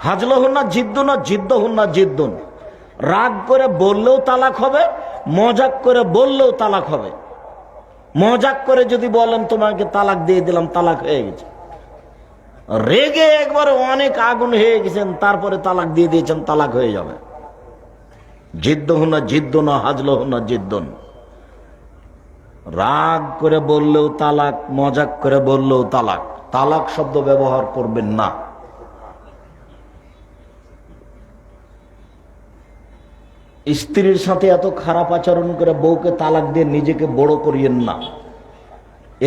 হাজলহুন্না জিদ্দুনা জিদ্দহুন্না জিদ্দুন। রাগ করে বললেও তালাক হবে, মজাক করে বললেও তালাক হবে। মজাক করে যদি বলেন তোমাকে তালাক দিয়ে দিলাম, তালাক হয়ে গেছে। রেগে একবারে অনেক আগুন হয়ে গেছেন, তারপরে তালাক দিয়ে দিয়েছেন, তালাক হয়ে যাবে। জিদ্দহুন্না জিদ্দুনা হাজলহুন্না জিদ্দুন। রাগ করে বললেও তালাক, মজাক করে বললেও তালাক। তালাক শব্দ ব্যবহার করবেন না। স্ত্রীর সাথে এত খারাপ আচরণ করে বউকে তালাক দিয়ে নিজেকে বড় করিয়েন না।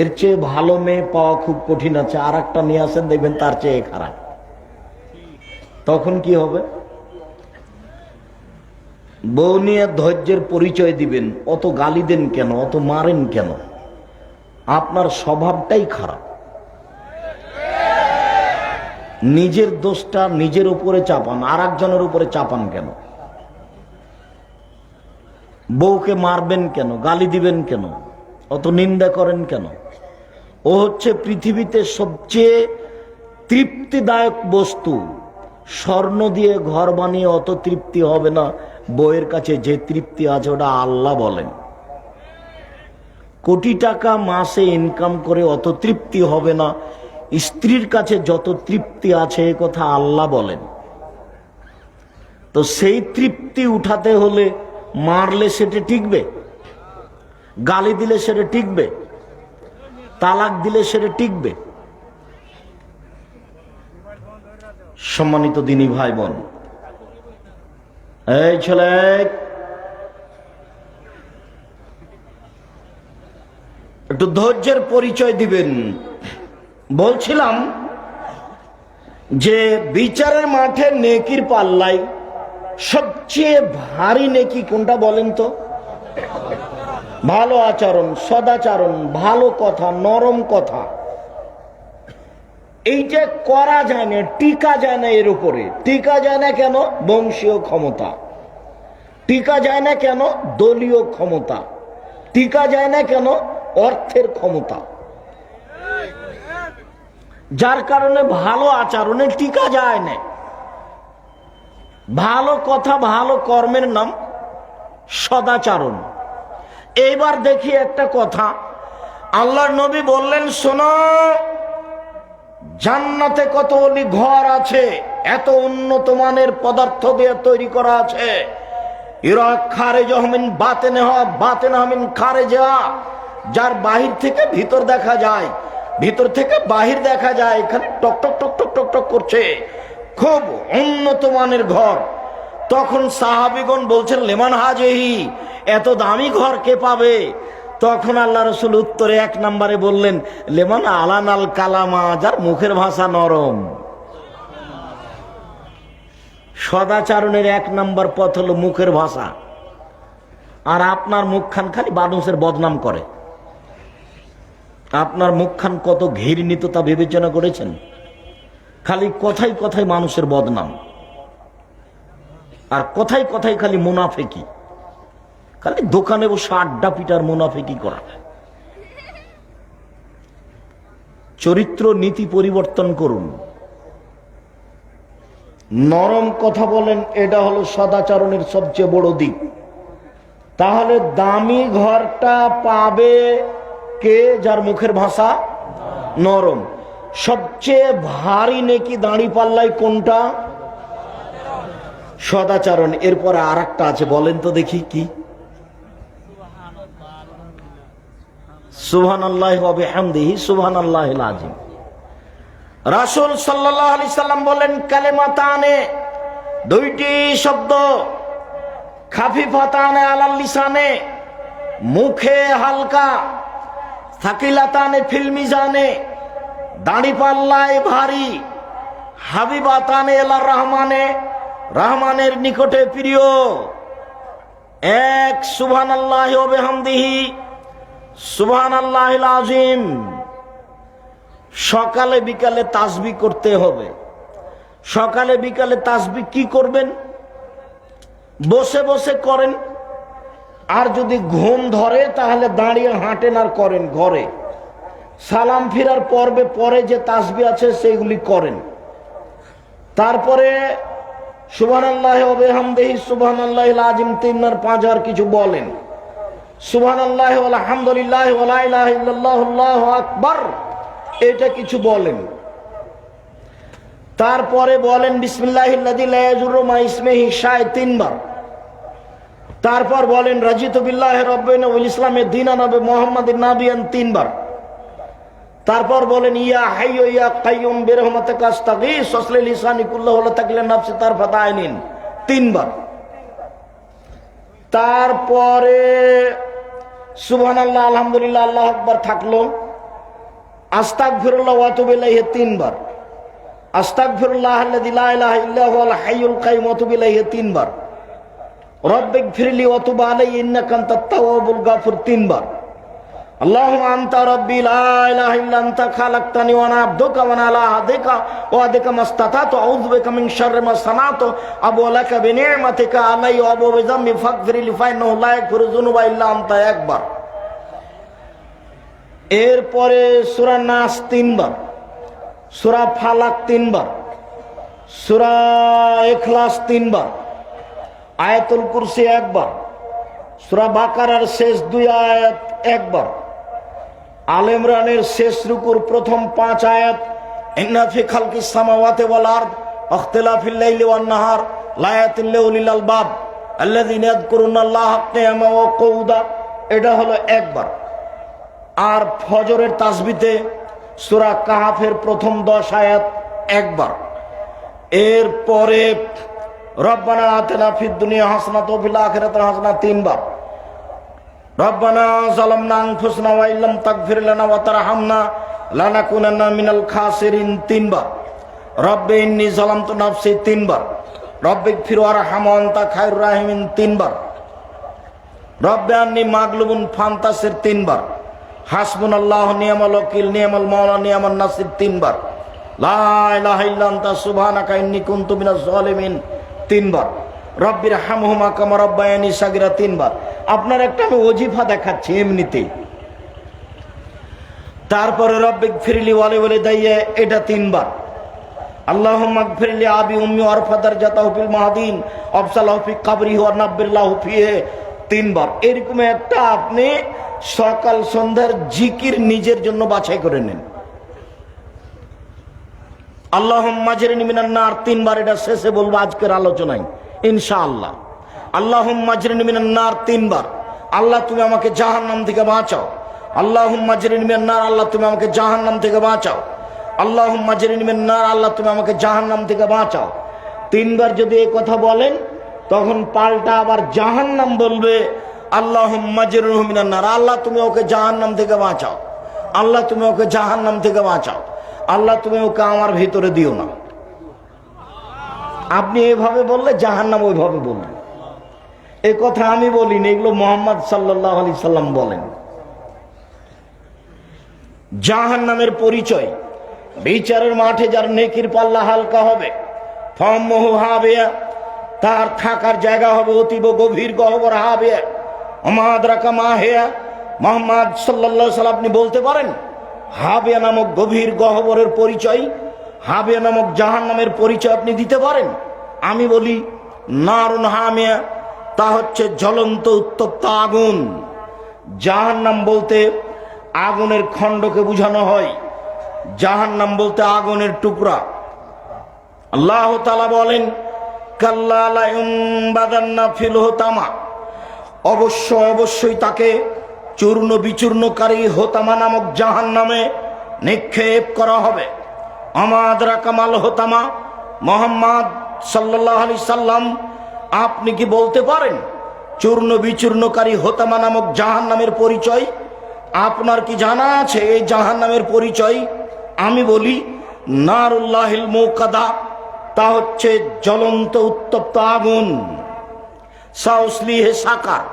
এর চেয়ে ভালো মেয়ে পাওয়া খুব কঠিন আছে। আর একটা নিয়ে আসেন, দেখবেন তার চেয়ে খারাপ। তখন কি হবে? বউ নিয়ে ধৈর্যের পরিচয় দিবেন। অত গালি দেন কেন, অত মারেন কেন? আপনার স্বভাবটাই খারাপ। নিজের দোষটা নিজের উপরে চাপান, আর একজনের উপরে চাপান কেন? বউকে মারবেন কেন, গালি দিবেন কেন, অত নিন্দা করেন কেন? ও হচ্ছে পৃথিবীতে সবচেয়ে তৃপ্তিদায়ক বস্তু। স্বর্ণ দিয়ে ঘর বানিয়ে অত তৃপ্তি হবে না। বউয়ের কাছে যে তৃপ্তি আছে ওটা আল্লাহ বলেন। কোটি টাকা মাসে ইনকাম করে অত তৃপ্তি হবে না। স্ত্রীর কাছে যত তৃপ্তি আছে এ কথা আল্লাহ বলেন। তো সেই তৃপ্তি উঠাতে হলে মারলে সেটা টিকবে, গালি দিলে সেটা টিকবে, তালাক দিলে সেটা টিকবে? সম্মানিত দিনী ভাই বোন, এই ছেলে একটু ধৈর্যের পরিচয় দিবেন। বলছিলাম যে বিচারের মাঠে নেকির পাল্লায় সবচেয়ে ভারী নেকি কোনটা বলেন তো? ভালো আচরণ, সদাচরণ, ভালো কথা, নরম কথা, এইটা করা যায় না, টিকা যায় না। এর উপরে টিকা যায় না কেন? বংশীয় ক্ষমতা। টিকা যায় না কেন? দলীয় ক্ষমতা। টিকা যায় না কেন? অর্থের ক্ষমতা। যার কারণে ভালো আচরণে টিকা যায় না। ভালো কথা, ভালো কর্মের নাম সদাচরণ। এইবার দেখি একটা কথা, আল্লাহর নবী বললেন, শোনো, জান্নাতে কত অলি ঘর আছে, এত উন্নত মানের পদার্থ দিয়ে তৈরি করা আছে। ইরা খারেজা মিন বাতিনহা বাতিনহা মিন খারেজা, যার বাহির থেকে ভিতর দেখা যায়, ভিতর থেকে বাহির দেখা যায়, এখানে টক টক টক টক টক টক করছে, খুব উন্নত মানের ঘর। তখন সাহাবীগণ বলছেন, লেমান হাজেহি, এত দামি ঘর কে পাবে? তখন আল্লাহ রসুল উত্তরে 1 নম্বরে বললেন, লেমান আলান আল কালামা, যার মুখের ভাষা নরম। সদাচরণের 1 নম্বর পথ হলো মুখের ভাষা। আর আপনার মুখখান খালি মানুষের বদনাম করে। আপনার মুখখান কত ঘৃণিত তা বিবেচনা করেছেন? খালি কথায় কথায় মানুষের বদনাম, আর কথায় কথায় খালি মুনাফেকি, খালি দোকানে বসে আড্ডা পিটার মুনাফেকি করা। চরিত্র নীতি পরিবর্তন করুন, নরম কথা বলেন, এটা হলো সদাচরণের সবচেয়ে বড় দিক। তাহলে দামি ঘরটা পাবে কে? যার মুখের ভাষা নরম। সবচেয়ে ভারী নেকি দাঁড়ি পাল্লায় কোনটা? সদাচরণ। এরপরে আর একটা আছে, বলেন তো দেখি কি? সুবহানাল্লাহি ওয়া বিহামদিহি সুবহানাল্লাহিল আযীম। রাসূল সাল্লাল্লাহু আলাইহি সাল্লাম বলেন, কালেমাতানে, 2টি শব্দ, খাফিফাতানে আলাল লিসানে, মুখে হালকা, সাকিলাতানে ফিল মিজানে, দাড়ি পাল্লায় ভারী, হাবিবাতানে ইলার রহমানে, রহমানের নিকটে প্রিয়। 1 সুবহানাল্লাহি ওয়া বিহামদিহি সুবহানাল্লাহিল আযীম। সকালে বিকালে তাসবিহ করতে হবে। সকালে বিকালে তাসবিহ কি করবেন? বসে বসে করেন, আর যদি ঘুম ধরে তাহলে দাঁড়িয়ে হাঁটেন আর করেন। ঘরে সালাম ফিরার পর্বে পরে যে তাসবিহ আছে সেগুলি করেন। তারপরে সুবহানাল্লাহি ওয়া বিহামদিহি সুবহানাল্লাহিল আযীম 3 আর 5 আর কিছু বলেন। সুবহানাল্লাহি ওয়া আলহামদুলিল্লাহি ওয়া লা ইলাহা ইল্লাল্লাহু আল্লাহু আকবার, এটা কিছু বলেন। তারপরে বলেন বিসমিল্লাহিল্লাযী লা ইয়াযুররু মা ইসমিহি শাই 3 বার। তারপর বলেন রাজিতু বিল্লাহি রাব্বান ওয়াল ইসলামে দীনান ওয়া মুহাম্মাদিন নাবিয়ান 3 বার। তারপর বলেন ইয়া হাইয়ু ইয়া কাইয়ুম বিরহমাতিকা আস্তাগীস ওয়াসলি লিসানি কুল্লাহু লা তাকলিনা নাফসি তারফাতা আইনিন 3 বার। তারপরে সুবহানাল্লাহ আলহামদুলিল্লাহ আল্লাহু আকবার থাকলো। আস্তাগফিরুল্লাহ ওয়া আতুবু ইলাইহি 3 বার। আস্তাগফিরুল্লাহ আল্লাযী লা ইলাহা ইল্লা হুয়াল হাইয়ুল কাইয়্যুম ওয়া আতুবু ইলাইহি 3 বার। রব্বিগফিরলি ওয়া তুব আলাইহি ইন্নাকা আনতাত তাওয়াবুল গাফুর 3 বার। আল্লাহুম্মা আনতা রাব্বি লা ইলাহা ইল্লা আনতা খালাকতানি ওয়া আনা আবদুকা ওয়া আনা আলা আহদিকা ওয়া আদিকা মাসতাতাতু আউযু বিকা মিন শাররি মা সানাতু আবু লাকা বিনি'মাতিকা আলাইয়া ওয়া আবু বিযামমি ফাগফিরলি ফা ইন্নাহু লা ইয়াগফিরু যুনুবা ইল্লা আনতা 1 বার। এরপরে সূরা নাস 3 বার, সূরা ফালাক 3 বার, সূরা ইখলাস 3 বার, আয়াতুল কুরসি 1 বার, সূরা বাকারার শেষ 2 আয়াত 1 বার, আলে ইমরানের শেষ রুকুর প্রথম 5 আয়াত, ইন্না ফি খালকিস সামাওয়াতি ওয়াল আরদ ইখতিলাফিল লাইলি ওয়ান নাহার লায়াতিল লিউলিল আলবাব আল্লাযীনা ইয়াযকুরুনাল্লাহা কিয়ামান ওয়া কুউদা, এটা হলো 1 বার। আর ফজরের তাসবিতে সূরা কাহাফের প্রথম 10 আয়াত 1 বার। এরপরে রব্বানা আতিনা ফিদ দুনিয়া হাসানাতাও ওয়া ফিল আখিরাতি হাসানাতাও 3 বার। রব্বানা যালামনা আনফুসানা ওয়া ইল্লাম তাগফির লানা ওয়া তারহামনা লানাকুনান্না মিনাল খাসিরিন 3 বার। রব্বি ইন্নী যালামতু নাফসি 3 বার। রব্বিগফির ওয়ারহাম ওয়া আনতা খায়রুর রাহিমিন 3 বার। রব্বে আন্নি মাগলুবুন ফান্তাসির 3 বার, হাসবুনাল্লাহু নিয়ামাল ওয়াকিল নিয়ামাল মাওলা নিয়ামান নাসির 3 বার, লা ইলাহা ইল্লা আনতা সুবহানাকা ইন্নী কুনতু মিনাজ জালিমিন 3 বার, রব্বির হামহুমা কামা রাব্বায়ানি সাগীরা 3 বার। আপনার একটা আমি ওজিফা দেখাচ্ছি এমনিতেই। তারপরে রব্বিক ফিরলি ওয়ালিদাইয়া এটা 3 বার, আল্লাহুম্মা গফিরলি আবি উম্মি ওয়ারফা দারজাতাহু ফিল মাহদিন ওয়াবসালহু ফি কবরিহি ওয়া নাব্বিরলাহু ফিহি 3 বার। এরকম একটা আপনি সকাল সন্ধ্যার জিকির নিজের জন্য বাছাই করে নেন। আল্লাহুম্মা আজরিনি মিনান নার 3 বার, এটা শেষে বলবো আজকের আলোচনায় ইনশাআল্লাহ। আল্লাহুম্মা আজরিনি মিনান নার 3 বার, আল্লাহ তুমি আমাকে জাহান্নাম থেকে বাঁচাও। আল্লাহুম্মা আজরিনি মিনান নার, আল্লাহ তুমি আমাকে জাহান্নাম থেকে বাঁচাও। আল্লাহুম্মা আজরিনি মিনান নার, আল্লাহ তুমি আমাকে জাহান্নাম থেকে বাঁচাও। 3 বার যদি এই কথা বলেন, তখন পাল্টা আবার জাহান্নাম বলবে আল্লাহুম্মা আজরিহু মিনান নার, আল্লাহ তুমি ওকে জাহান্নাম থেকে বাঁচাও। আল্লাহ তুমি ওকে জাহান্নাম থেকে বাঁচাও। আল্লাহ তুমি ওকে আমার ভিতরে দিও না। আপনি এভাবে বললে জাহান্নাম ওইভাবে বলবেন। এই কথা আমি বলিনি, এগুলো মুহাম্মদ সাল্লাল্লাহু আলাইহি সাল্লাম বলেন। জাহান্নামের পরিচয়, বিচারের মাঠে যার নেকির পাল্লা হালকা হবে, ফাম্মুহু হাবিয়া, তার থাকার জায়গা হবে অতীব গভীর গহ্বর হাবিয়া। ওমা আদরাকা মা হিয়া, মুহাম্মদ সাল্লাল্লাহু আলাইহি সাল্লাম আপনি বলতে পারেন হাবিয়া নামক গভীর গহ্বরের পরিচয়, হাবিয়া নামক জাহান্নামের পরিচয় আপনি দিতে পারেন? আমি বলি নারুন হামিয়া, তা হচ্ছে জ্বলন্ত উত্তপ্ত আগুন। জাহান্নাম বলতে আগুনের খণ্ডকে বোঝানো হয়, জাহান্নাম বলতে আগুনের টুকরা। আল্লাহ তাআলা বলেন কাল্লা লা ইউনবাদান্না ফিল হুতামা, অবশ্যই তাকে চূর্ণ বিচূর্ণকারী হোতামা নামক জাহান্নামে নিক্ষেপ করা হবে। ওমা আদরাকা মাল হোতামা, মুহাম্মদ সাল্লাল্লাহু আলাইহি সাল্লাম আপনি কি বলতে পারেন চূর্ণ বিচূর্ণকারী হোতামা নামক জাহান্নামের পরিচয়? আপনার কি জানা আছে এই জাহান্নামের পরিচয়? আমি বলি নারুল্লাহিল মুকাদা, তা হচ্ছে জ্বলন্ত উত্তপ্ত আগুন। সাউসলিহে সাকার,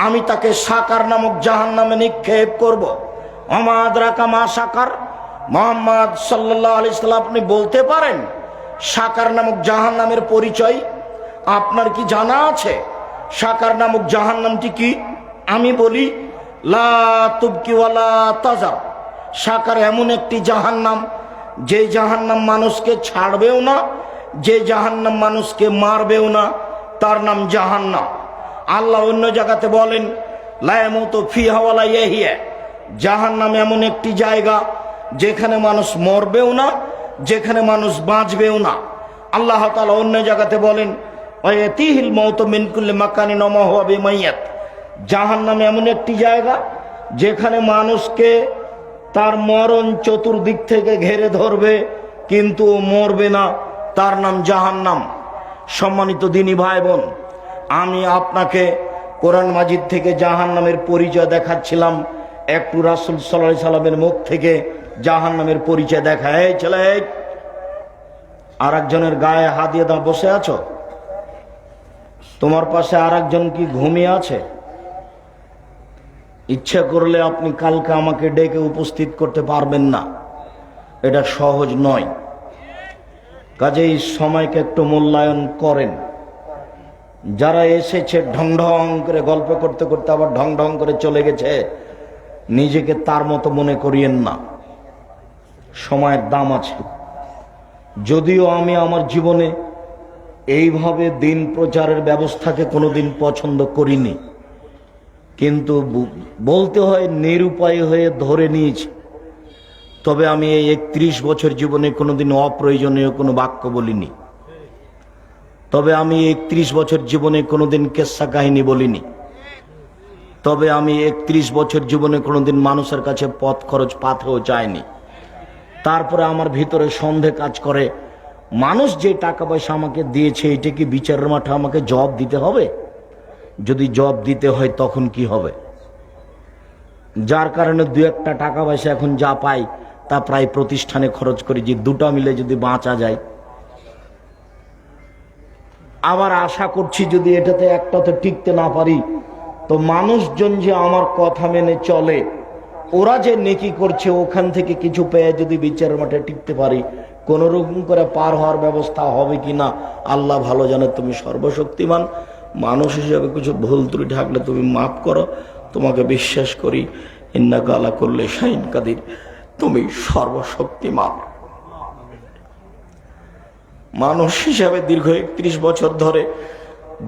আমি তাকে সাকার নামক জাহান্নামে নিক্ষেপ করব। ওমা আদরাকা মা সাকার, মুহাম্মদ সাল্লাল্লাহু আলাইহি সাল্লাম আপনি বলতে পারেন সাকার নামক জাহান্নামের পরিচয়? আপনার কি জানা আছে সাকার নামক জাহান্নামটি কি? আমি বলি লা তুবকি ওয়ালা তাজার, সাকার এমন একটি জাহান্নাম যে জাহান্নাম মানুষকে ছাড়বেও না, যে জাহান্নাম মানুষকে মারবেও না, তার নাম জাহান্নাম। আল্লাহ অন্য জায়গাতে বলেন লা ইয়ামুতু ফিহা ওয়ালা ইয়াহইয়া, জাহান্নাম এমন একটি জায়গা যেখানে মানুষ মরবেও না, যেখানে মানুষ বাঁচবেও না। আল্লাহ তাআলা অন্য জায়গাতে বলেন ওয়ায়াতিহিল মাউতু মিন কুল্লি মাকানিন ওয়া মা হুয়া বিমাইয়াত, জাহান্নাম এমন একটি জায়গা যেখানে মানুষকে তার মরণ চতুর্দিক থেকে ঘিরে ধরবে কিন্তু মরবে না, তার নাম জাহান্নাম। সম্মানিত দিনী ভাই বোন, আমি আপনাকে কোরআন মাজিদ থেকে জাহান্নামের পরিচয় দেখাচ্ছিলাম, একটু রাসূল সাল্লাল্লাহু আলাইহি সাল্লামের মুখ থেকে জাহান্নামের পরিচয় দেখা। এই ছেলে, আর একজনের গায়ে হাত দিয়ে দাও, বসে আছো? তোমার পাশে আর একজন কি ঘুমিয়ে আছে? ইচ্ছা করলে আপনি কালকে আমাকে ডেকে উপস্থিত করতে পারবেন না, এটা সহজ নয়। কাজেই সময়কে একটু মূল্যায়ন করেন। যারা এসেছে ঢং ঢং করে গল্প করতে করতে আবার ঢং ঢং করে চলে গেছে, নিজেকে তার মতো মনে করিয়েন না, সময়ের দাম আছে। যদিও আমি আমার জীবনে এইভাবে দিন প্রচারের ব্যবস্থাকে কোনোদিন পছন্দ করিনি, কিন্তু বলতে হয় নিরুপায় হয়ে ধরে নিয়েছি। তবে আমি এই 31 বছর জীবনে কোনোদিন অপ্রয়োজনীয় কোনো বাক্য বলিনি। তবে আমি 31 বছর জীবনে কোনোদিন কেচ্ছা কাহিনী বলিনি। তবে আমি 31 বছর জীবনে কোনোদিন মানুষের কাছে পথ খরচ পাথেও চাইনি। তারপরে আমার ভিতরে সন্দেহ কাজ করে, মানুষ যে টাকা পয়সা আমাকে দিয়েছে এটা কি বিচারের মাঠে আমাকে জবাব দিতে হবে? যদি জবাব দিতে হয় তখন কি হবে? যার কারণে 2-1 টাকা পয়সা এখন যা পাই তা প্রায় প্রতিষ্ঠানে খরচ করি, যে দুটো মিলে যদি বাঁচা যায়। আবার আশা করছি যদি এটাতে একটাতে টিকতে না পারি তো মানুষজন যে আমার কথা মেনে চলে, ওরা যে নেকি করছে ওখান থেকে কিছু পেয়ে যদি বিচারের মাঠে টিকতে পারি, কোন রকম করে পার হওয়ার ব্যবস্থা হবে কিনা আল্লাহ ভালো জানে। তুমি সর্বশক্তিমান, মানুষ হিসেবে কিছু ভুল ত্রুটি থাকলে তুমি মাফ করো। তোমাকে বিশ্বাস করি, ইন্নাকা আলা কুল্লি শাইইন কাদির, তুমি সর্বশক্তিমান। মানুষ হিসাবে দীর্ঘ 31 বছর ধরে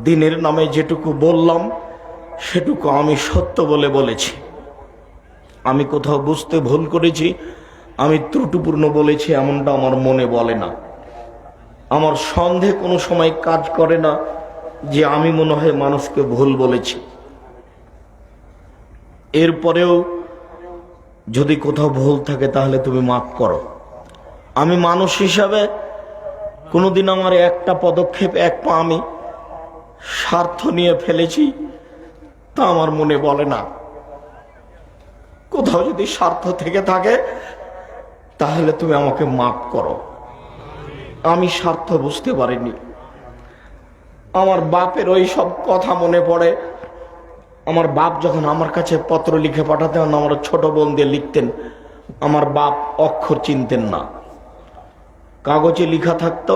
দিনের নামে যেটুকু বললাম সেটুকু আমি সত্য বলে বলেছি। আমি কোথাও বুঝতে ভুল করেছি, আমি ত্রুটিপূর্ণ বলেছি এমনটা আমার মনে বলে না। আমার সন্দেহ কোনো সময় কাজ করে না যে আমি মনে হয় মানুষকে ভুল বলেছি। এরপরেও যদি কোথাও ভুল থাকে তাহলে তুমি মাফ করো। আমি মানুষ হিসাবে কোনোদিন আমার একটা পদক্ষেপ, এক পা আমি স্বার্থ নিয়ে ফেলেছি তা আমার মনে বলে না। কোথাও যদি স্বার্থ থেকে থাকে তাহলে তুমি আমাকে মাফ করো। আমি স্বার্থ বুঝতে পারিনি। আমার বাপের ওই সব কথা মনে পড়ে। আমার বাপ যখন আমার কাছে পত্র লিখে পাঠাতেন, আমার ছোট বোন দিয়ে লিখতেন, আমার বাপ অক্ষর চিনতেন না। কাগজে লেখা থাকতো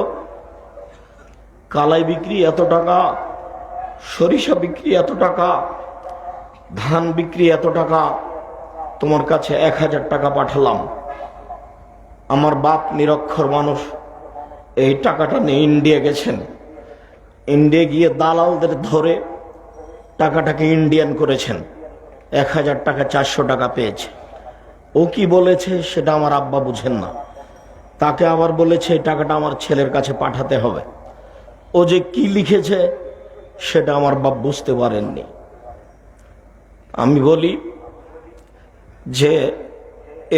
কালাই বিক্রি এত টাকা, সরিষা বিক্রি এত টাকা, ধান বিক্রি এত টাকা, তোমার কাছে 1000 টাকা পাঠালাম। আমার বাপ নিরক্ষর মানুষ, এই টাকাটা নিয়ে ইন্ডিয়া গেছেন। ইন্ডিয়া গিয়ে দালালদের ধরে টাকাটাকে ইন্ডিয়ান করেছেন। 1000 টাকা 400 টাকা পেয়েছে। ও কি বলেছে সেটা আমার আব্বা বুঝেন না। তাকে আবার বলেছে এই টাকাটা আমার ছেলের কাছে পাঠাতে হবে। ও যে কি লিখেছে সেটা আমার বাপ বুঝতে পারেননি। আমি বলি যে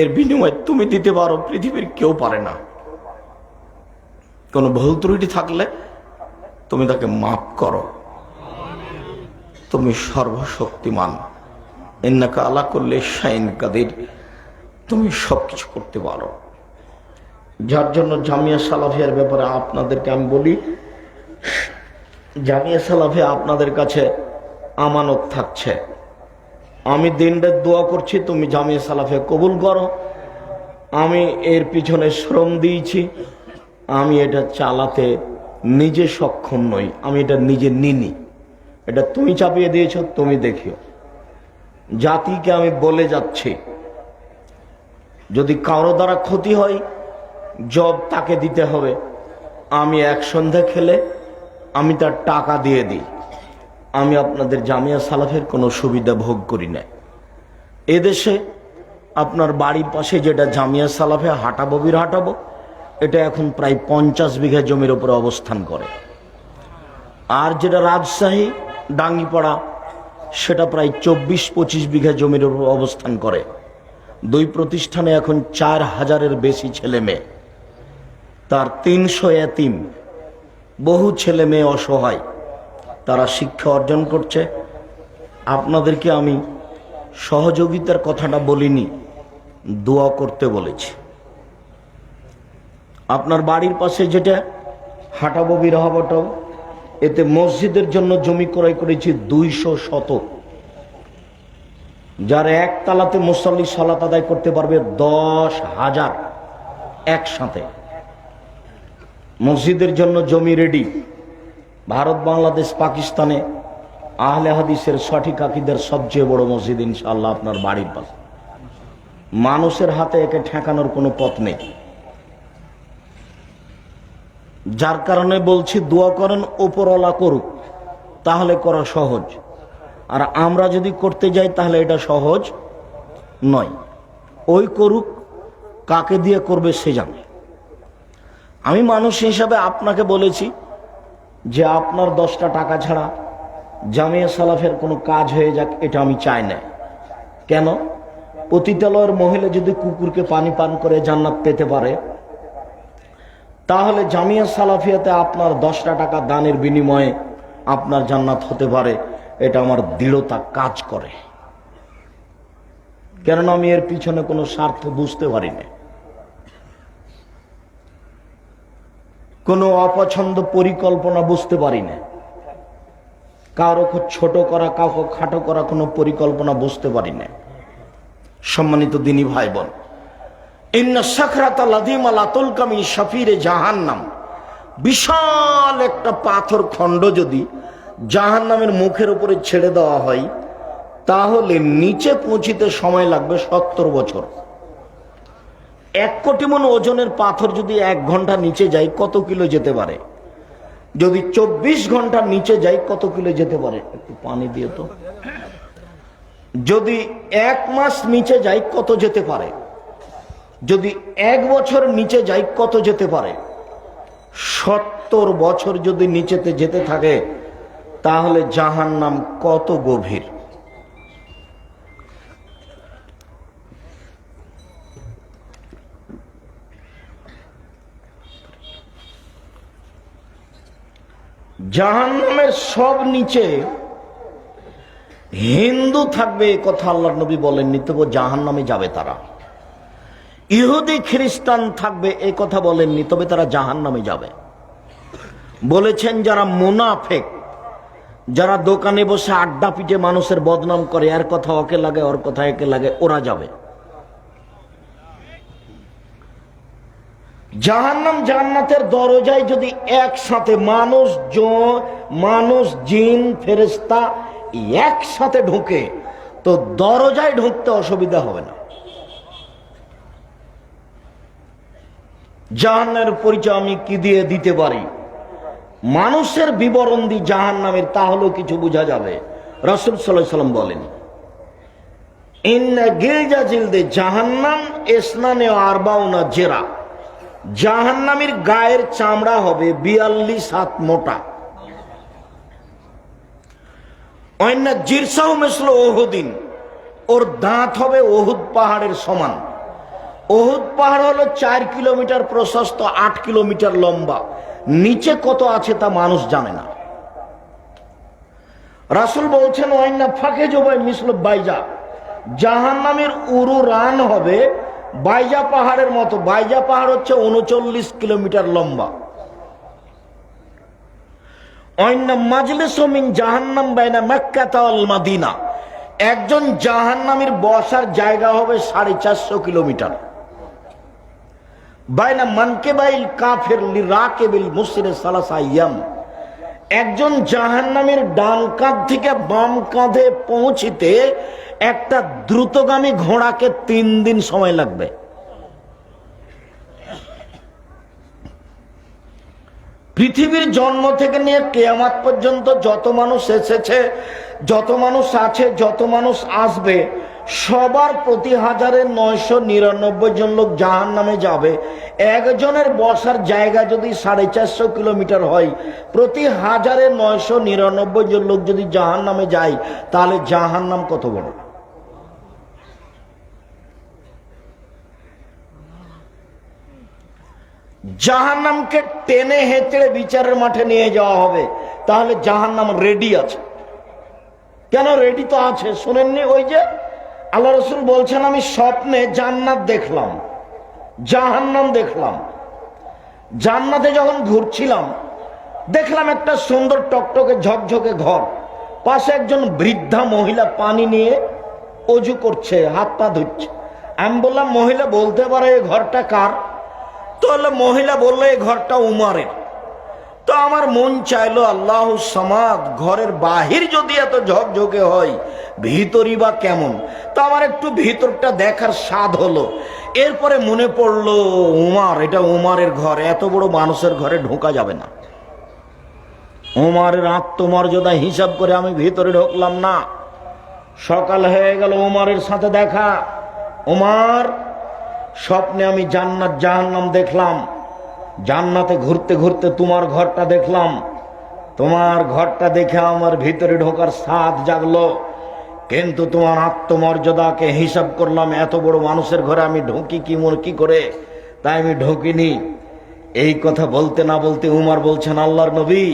এর বিনিময়ে তুমি দিতে পারো, পৃথিবীর কেউ পারে না। কোনো ভুল ত্রুটি থাকলে তুমি তাকে মাফ করো। তুমি সর্বশক্তিমান, ইন্নাকা আলা কুল্লি শাইইন কাদির, তুমি সবকিছু করতে পারো। যার জন্য জামিয়া সালাফিয়ার ব্যাপারে আপনাদেরকে আমি বলি, জামিয়া সালাফিয়া আপনাদের কাছে আমানত থাকছে। আমি দিনরাত দোয়া করছি তুমি জামিয়া সালাফিয়া কবুল করো। আমি এর পিছনে শ্রম দিয়েছি, আমি এটা চালাতে নিজে সক্ষম নই, আমি এটা নিজে নিনি। এটা তুমি চাপিয়ে দিয়েছ, তুমি দেখিও। জাতিকে আমি বলে যাচ্ছি, যদি কারো দ্বারা ক্ষতি হয় জব তাকে দিতে হবে। আমি এক সন্ধ্যা খেলে আমি তার টাকা দিয়ে দিই। আমি আপনাদের জামিয়া সালাফের কোনো সুবিধা ভোগ করি না। এদেশে আপনার বাড়ির পাশে যেটা জামিয়া সালাফে হাঁটাবো হাঁটাবো, এটা এখন প্রায় 50 বিঘা জমির উপরে অবস্থান করে। আর যেটা রাজশাহী ডাঙ্গিপাড়া, সেটা প্রায় 24-25 বিঘা জমির উপর অবস্থান করে। দুই প্রতিষ্ঠানে এখন 4000-এর বেশি ছেলে মেয়ে, তার 300 এতিম, বহু ছেলে মেয়ে অসহায়, তারা শিক্ষা অর্জন করছে। আপনাদেরকে আমি সহযোগিতার কথাটা বলিনি, দোয়া করতে বলেছি। আপনার বাড়ির পাশে যেটা হাঁটাবো বিরহাবটাও, এতে মসজিদের জন্য জমি ক্রয় করেছি 200 শতক। যার একতলাতে মুসল্লি সালাত আদায় করতে পারবে 10,000 একসাথে। মসজিদের জন্য জমি রেডি। ভারত, বাংলাদেশ, পাকিস্তানে আহলে হাদিসের সঠিক আকীদার সবচেয়ে বড় মসজিদ ইনশাআল্লাহ আপনার বাড়ির পাশে। মানুষের হাতে একে ঠেকানোর কোনো পথ নেই। যার কারণে বলছি দোয়া করেন ওপরওয়ালা করুক, তাহলে করা সহজ। আর আমরা যদি করতে যাই তাহলে এটা সহজ নয়। ওই করুক, কাকে দিয়ে করবে সে জানে। আমি মানুষ হিসাবে আপনাকে বলেছি যে আপনার 10টা টাকা ছাড়া জামিয়া সালাফের কোনো কাজ হয়ে যাক, এটা আমি চাই না। কেন? পতিতালয়ের মহিলা যদি কুকুরকে পানি পান করে জান্নাত পেতে পারে, তাহলে জামিয়া সালাফিয়াতে আপনার 10টা টাকা দানের বিনিময়ে আপনার জান্নাত হতে পারে। এটা আমার দৃঢ়তা কাজ করে, কেননা আমি এর পিছনে কোনো স্বার্থ বুঝতে পারি না, কোনো অপছন্দ পরিকল্পনা বুঝতে পারি না। কারো ছোট করা, কাউকে খাটো করা কোনো পরিকল্পনা বুঝতে পারি না। সম্মানিত দিনী ভাই বোন, ইন্না সাকরাতা লাযীমা লা তুলকা মিন শাফিরে জাহান্নাম, বিশাল একটা পাথর খণ্ড যদি জাহান্নামের মুখের উপরে ছেড়ে দেওয়া হয় তাহলে নিচে পৌঁছিতে সময় লাগবে 70 বছর। 1 কোটি মণ ওজনের পাথর যদি 1 ঘন্টা নিচে যায় কত কিলো যেতে পারে? যদি 24 ঘন্টা নিচে যায় কত কিলো যেতে পারে? একটু পানি দিয়ে তো। যদি 1 মাস নিচে যায় কত যেতে পারে? যদি 1 বছর নিচে যায় কত যেতে পারে? 70 বছর যদি নিচেতে যেতে থাকে তাহলে জাহান্নাম কত গভীর। জাহান্নামের সব নিচে হিন্দু থাকবে, এ কথা আল্লাহর নবী বলেননি, তবু জাহান্নামে যাবে তারা। ইহুদি খ্রিস্টান থাকবে, এ কথা বলেননি, তবে তারা জাহান্নামে যাবে। বলেছেন যারা মুনাফেক, যারা দোকানে বসে আড্ডা পিটে মানুষের বদনাম করে, এর কথা ওকে লাগে, ওর কথা একে লাগে, ওরা যাবে। জাহান্নাম জান্নাতের দরজায় যদি একসাথে মানুষ জিন ফেরেশতা একসাথে ঢুকে তো দরজায় ঢুকতে অসুবিধা হবে না। জাহান্নামের পরিচয় আমি কি দিয়ে দিতে পারি? মানুষের বিবরণ দি জাহান্নামের, তাহলেও কিছু বোঝা যাবে। রাসূল সাল্লাল্লাহু আলাইহি ওয়াসাল্লাম বলেন, ইন্না গিলজা জিলদে জাহান্নাম ইসনানে আরবাউনা জেরা, জাহান্নামীর গায়ের চামড়া হবে 42 হাত মোটা। অন্যা জিরসাউ মিসলু উহুদিন, ওর দাঁত হবে উহুদ পাহাড়ের সমান। উহুদ পাহাড় হলো 4 কিলোমিটার প্রশস্ত, 8 কিলোমিটার লম্বা। নিচে কত আছে তা মানুষ জানে না। রাসূল বলছেন ওয়াইন্না ফাঁকে জবাই মিসলু বাইজা, জাহান্নামের উরু রান হবে বাইজা পাহাড়ের মতো। বাইজা পাহাড় হচ্ছে 39 কিলোমিটার লম্বা। অন্যা মাজলিসু মিন জাহান্নাম বাইনা মক্কা ওয়াল মদিনা, একজন জাহান্নামীর বসার জায়গা হবে 450 কিলোমিটার। বাইনা মানকেবাইল কাফির লিরাকিবিল মুসরি সালাসা আইয়াম, একজন জাহান্নামীর ডান কাঁধ থেকে বাম কাঁধে পৌঁছিতে একটা দ্রুতগামী ঘোড়াকে 3 দিন সময় লাগবে। পৃথিবীর জন্ম থেকে নিয়ে কিয়ামত পর্যন্ত যত মানুষ এসেছে, যত মানুষ আছে, যত মানুষ আসবে, সবার প্রতি 1999 জন লোক জাহান্নামে যাবে। একজনের বসার জায়গা যদি 450 কিলোমিটার হয়, প্রতি 1999 জন লোক যদি জাহান্নামে যায়, তাহলে জাহান্নাম কত বড়। জাহান্নামকে টেনে হেঁচড়ে বিচারের মাঠে নিয়ে যাওয়া হবে, তাহলে জাহান্নাম রেডি আছে। কেন রেডি তো আছে, শুনেননি? ওই যে আল্লাহ রাসূল বলছেন, আমি স্বপ্নে জান্নাত দেখলাম, জাহান্নাম দেখলাম। জান্নাতে যখন ঘুরছিলাম দেখলাম একটা সুন্দর টকটকে ঝকঝকে ঘর, পাশে একজন বৃদ্ধা মহিলা পানি নিয়ে অজু করছে, হাত পা ধুচ্ছে। আমি বললাম, মহিলা বলতে পারে এই ঘরটা কার? তাহলে মহিলা বললো এই ঘরটা উমারের। তো আমার মন চাইলো আল্লাহু সামাদ, ঘরের বাহির যদি এত ঝকঝকে হয় ভিতরই বা কেমন। তো আমার একটু ভিতরটা দেখার স্বাদ হলো। এরপরে মনে পড়লো উমার, এটা উমারের ঘর, এত বড় মানুষের ঘরে ঢোকা যাবে না। উমারের আত্মমর্যাদা হিসাব করে আমি ভিতরে ঢুকলাম না। সকাল হয়ে গেল, উমারের সাথে দেখা। উমার, স্বপ্নে আমি জান্নাত জাহান্নাম দেখলাম, জান্নাতে ঘুরতে ঘুরতে তোমার ঘরটা দেখলাম। তোমার ঘরটা দেখে আমার ভিতরে ঢোকার স্বাদ জাগলো, কিন্তু তোমার আত্মমর্যাদাকে হিসাব করলাম, এত বড় মানুষের ঘরে আমি ঢুকি কি করে, তাই আমি ঢুকিনি। এই কথা বলতে না বলতে উমার বলছেন, আল্লাহর নবী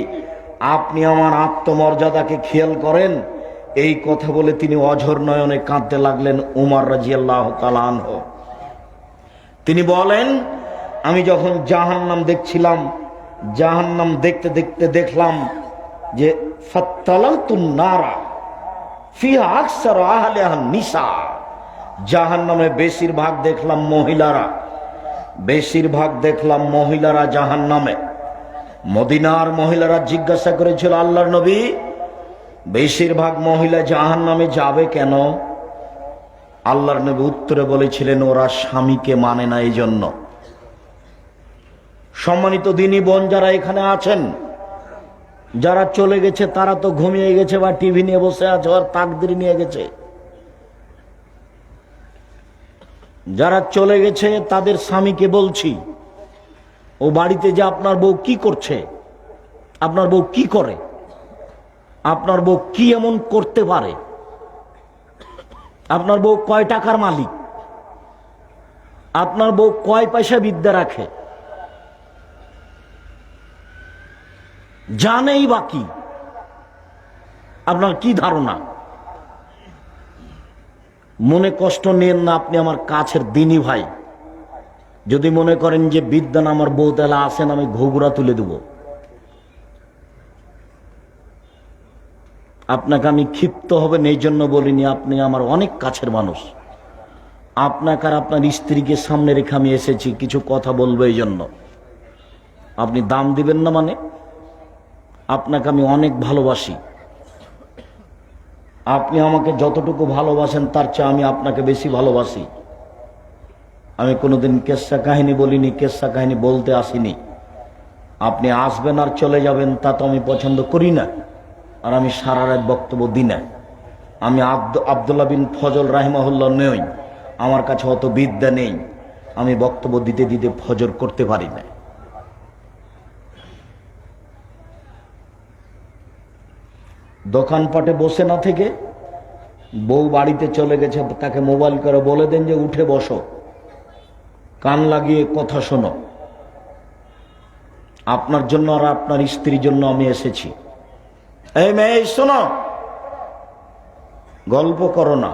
আপনি আমার আত্মমর্যাদাকে খেয়াল করেন। এই কথা বলে তিনি অঝর নয়নে কাঁদতে লাগলেন। উমর রাদিয়াল্লাহু তাআলা আনহু তিনি বলেন, আমি যখন জাহান্নাম দেখছিলাম, জাহান্নাম দেখতে দেখতে দেখলাম যে ফাত্তালাতুন নারা ফিহা আকসারু আহলিহা নিসা, জাহান্নামে বেশিরভাগ দেখলাম মহিলারা, বেশিরভাগ দেখলাম মহিলারা জাহান্নামে। মদিনার মহিলারা জিজ্ঞাসা করেছিল, আল্লাহর নবী, বেশিরভাগ মহিলা জাহান্নামে যাবে কেন? আল্লাহর নবী উত্তরে বলেছিলেন, ওরা স্বামীকে মানে না এই জন্য। সম্মানিত দিনী বোন যারা এখানে আছেন, যারা চলে গেছে তারা তো ঘুমিয়ে গেছে বা টিভি নিয়ে বসে আছে, আর তাকদীর নিয়ে গেছে। যারা চলে গেছে তাদের স্বামীকে বলছি, ও বাড়িতে যে আপনার বউ কি করছে, আপনার বউ কি করে, আপনার বউ কি এমন করতে পারে, আপনার বউ কয় টাকার মালিক, আপনার বউ কয় পয়সা বিদ্যা রাখে, জানেই বাকি, আপনার কি ধারণা? মনে কষ্ট নেন না, আপনি আমার কাছের দিনী ভাই। যদি মনে করেন যে বিদ্যান আমার বউ, তাহলে আসেন, আমি ঘুঘুরা তুলে দেব। আপনাকে আমি ক্ষিপ্ত হবেন এই জন্য বলিনি, আপনি আমার অনেক কাছের মানুষ। আপনাকে আর আপনার স্ত্রীকে সামনে রেখে আমি এসেছি, কিছু কথা বলবো এই জন্য। আপনি দাম দিবেন না মানে? আপনাকে আমি অনেক ভালোবাসি। আপনি আমাকে যতটুকু ভালোবাসেন তার চেয়ে আমি আপনাকে বেশি ভালোবাসি। আমি কোনোদিন কেসা কাহিনী বলিনি, কেসা কাহিনী বলতে আসিনি। আপনি আসবেন আর চলে যাবেন, তা তো আমি পছন্দ করি না, আর আমি সারা রাত বক্তব্য দিই না। আমি আব্দুল্লাহ বিন ফজল রাহিমাহুল্লাহ নই, আমার কাছে অত বিদ্যা নেই, আমি বক্তব্য দিতে দিতে ফজর করতে পারি না। দোকানপাটে বসে না থেকে বউ বাড়িতে চলে গেছে, তাকে মোবাইল করে বলে দেন যে উঠে বসো, কান লাগিয়ে কথা শোনো। আপনার জন্য আর আপনার স্ত্রীর জন্য আমি এসেছি। এই মেয়ে শোনো, গল্প করো না।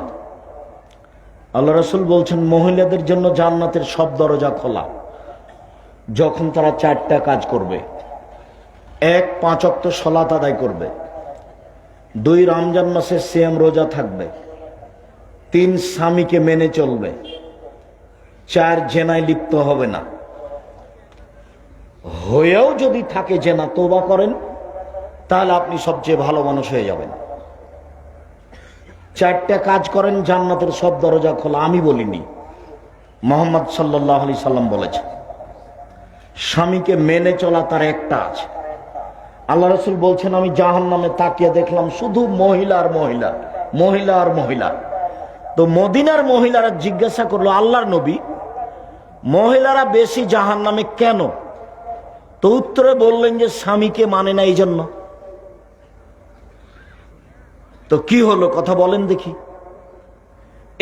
আল্লাহ রাসূল বলছেন, মহিলাদের জন্য জান্নাতের সব দরজা খোলা যখন তারা 4টা কাজ করবে। 1, 5 ওয়াক্ত সালাত আদায় করবে। 2, রমজান মাসে সিয়াম রোজা থাকবে। 3, স্বামীকে মেনে চলবে। 4, জেনায় লিপ্ত হবে না। হয়েও যদি থাকে জেনা, তওবা করেন, তাহলে আপনি সবচেয়ে ভালো মানুষ হয়ে যাবেন। 4টা কাজ করেন, জান্নাতের সব দরজা খোলা। আমি বলিনি, মুহাম্মদ সাল্লাল্লাহু আলাইহি সাল্লাম বলেছেন। স্বামীকে মেনে চলা তার একটা আছে। আল্লাহ রাসূল বলছেন, আমি জাহান্নামে তাকিয়ে দেখলাম শুধু মহিলা আর মহিলা, মহিলা আর মহিলা। তো মদিনার মহিলারা জিজ্ঞাসা করলো, আল্লাহর নবী, মহিলারা বেশি জাহান্নামে কেন? তো উত্তরে বললেন যে স্বামীকে মানে না এই জন্য। তো কি হলো, কথা বলেন দেখি।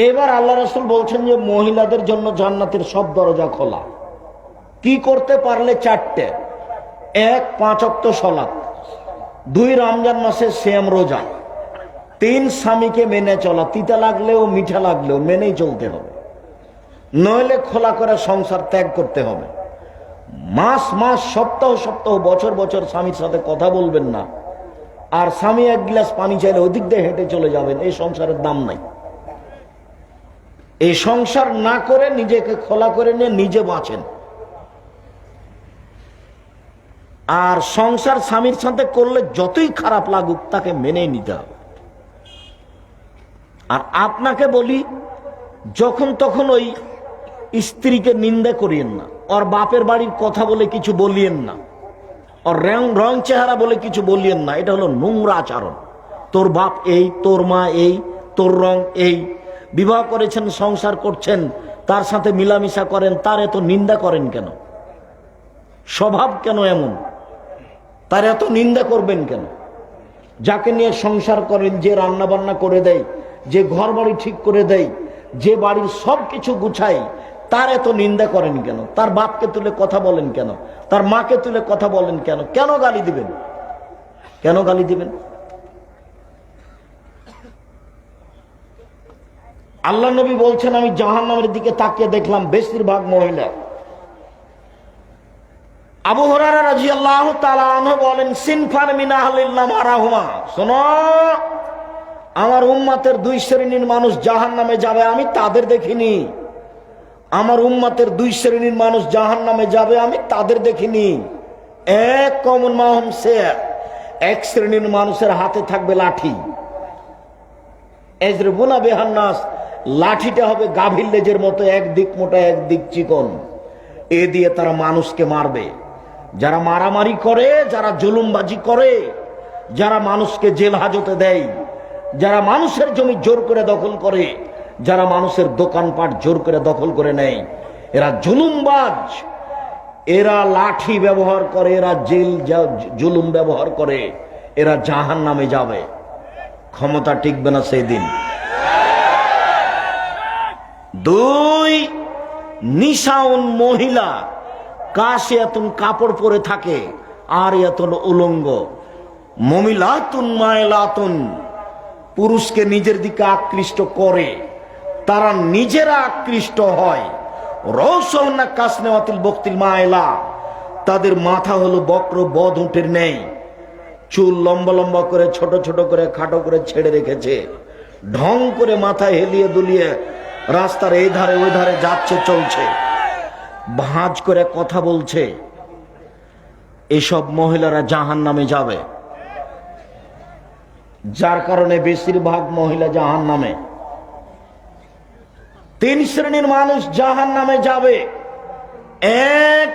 এবার আল্লাহ রাসূল বলছেন যে মহিলাদের জন্য জান্নাতের সব দরজা খোলা। কি করতে পারলে? 4টে। 1, 5 ওয়াক্ত সালাত। 2, রমজান মাসে সিয়াম রোজা। 3, স্বামীকে মেনে চলা। তিতা লাগলেও মিঠা লাগলেও মেনেই চলতে হবে, নইলে খোলা করে সংসার ত্যাগ করতে হবে। মাস মাস, সপ্তাহ সপ্তাহ, বছর বছর স্বামীর সাথে কথা বলবেন না, আর স্বামী 1 গ্লাস পানি চাইলে ওদিক দিয়ে হেঁটে চলে যাবেন। এই সংসারের দাম নাই। এই সংসার না করে নিজেকে খোলা করে নিয়ে নিজে বাঁচেন। আর সংসার স্বামীর সাথে করলে যতই খারাপ লাগুক, তাকে মেনে নিতে হবে। আর আপনাকে বলি, যখন তখন ওই স্ত্রীকে নিন্দা করিয়েন না, ওর বাপের বাড়ির কথা বলে কিছু বলিয়েন না, ওর রং চেহারা বলে কিছু বলিয়েন না। এটা হলো নোংরা আচরণ। তোর বাপ এই, তোর মা এই, তোর রং এই। বিবাহ করেছেন, সংসার করছেন, তার সাথে মিলামিশা করেন, তার এত নিন্দা করেন কেন? স্বভাব কেন এমন? তার এত নিন্দা করবেন কেন? যাকে নিয়ে সংসার করেন, যে রান্না বান্না করে দেয়, যে ঘর বাড়ি ঠিক করে দেয়, যে বাড়ির সব কিছু গুছায়, তার এত নিন্দা করেন কেন? তার বাপকে তুলে কথা বলেন কেন? তার মাকে তুলে কথা বলেন কেন? কেন গালি দিবেন? কেন গালি দিবেন? আল্লাহ নবী বলছেন, আমি জাহান্নামের দিকে তাকিয়ে দেখলাম বেশিরভাগ মহিলা আবু হুরায়রা রাদিয়াল্লাহু তাআলা আনহু বলেন, সিনফান মিন আহলিন নার মারাহুমা, শোনো, আমার উম্মতের দুই শ্রেণীর মানুষ জাহান্নামে যাবে, আমি তাদের দেখিনি। আমার উম্মতের দুই শ্রেণীর মানুষ জাহান্নামে যাবে, আমি তাদের দেখিনি। এক কমন মাহুম সিয়ার, এক শ্রেণীর মানুষের হাতে থাকবে লাঠি, এজরুবুনা বিহান নাস, লাঠিটা হবে গাভীর লেজের মতো, একদিক মোটা একদিক চিকন, এ দিয়ে তারা মানুষকে মারবে। যারা মারামারি করে, যারা জুলুমবাজি করে, যারা মানুষকে জেল হাজতে দেয়, যারা মানুষের জমি জোর করে দখল করে, যারা মানুষের দোকানপাট জোর করে দখল করে নেয়, এরা জুলুমবাজ, এরা লাঠি ব্যবহার করে, এরা জেল জুলুম ব্যবহার করে, এরা জাহান্নামে যাবে, ক্ষমতা টিকবে না সেই দিন। দুই, নিশাউন মহিলা, কাশিয়াতুন কাপড় পরে থাকে, আর এতন উলঙ্গ, মমিলাতুন মায়লাতুন, পুরুষকে নিজের দিকে আকৃষ্ট করে, তারা নিজেরা আকৃষ্ট হয়। রৌসনা কাসনেওয়াতিল বক্তিল মায়লা, তাদের মাথা হলো বক্র বদ উটের নেই, চুল লম্বা লম্বা করে, ছোট ছোট করে, খাটো করে ছেড়ে রেখেছে, ঢং করে মাথায় হেলিয়ে দুলিয়ে রাস্তার এই ধারে ওই ধারে যাচ্ছে চলছে, ভাঁজ করে কথা বলছে। এসব মহিলারা জাহান্নামে যাবে, যার কারণে বেশিরভাগ মহিলা জাহান্নামে। তিন শ্রেণীর মানুষ জাহান্নামে যাবে। এক,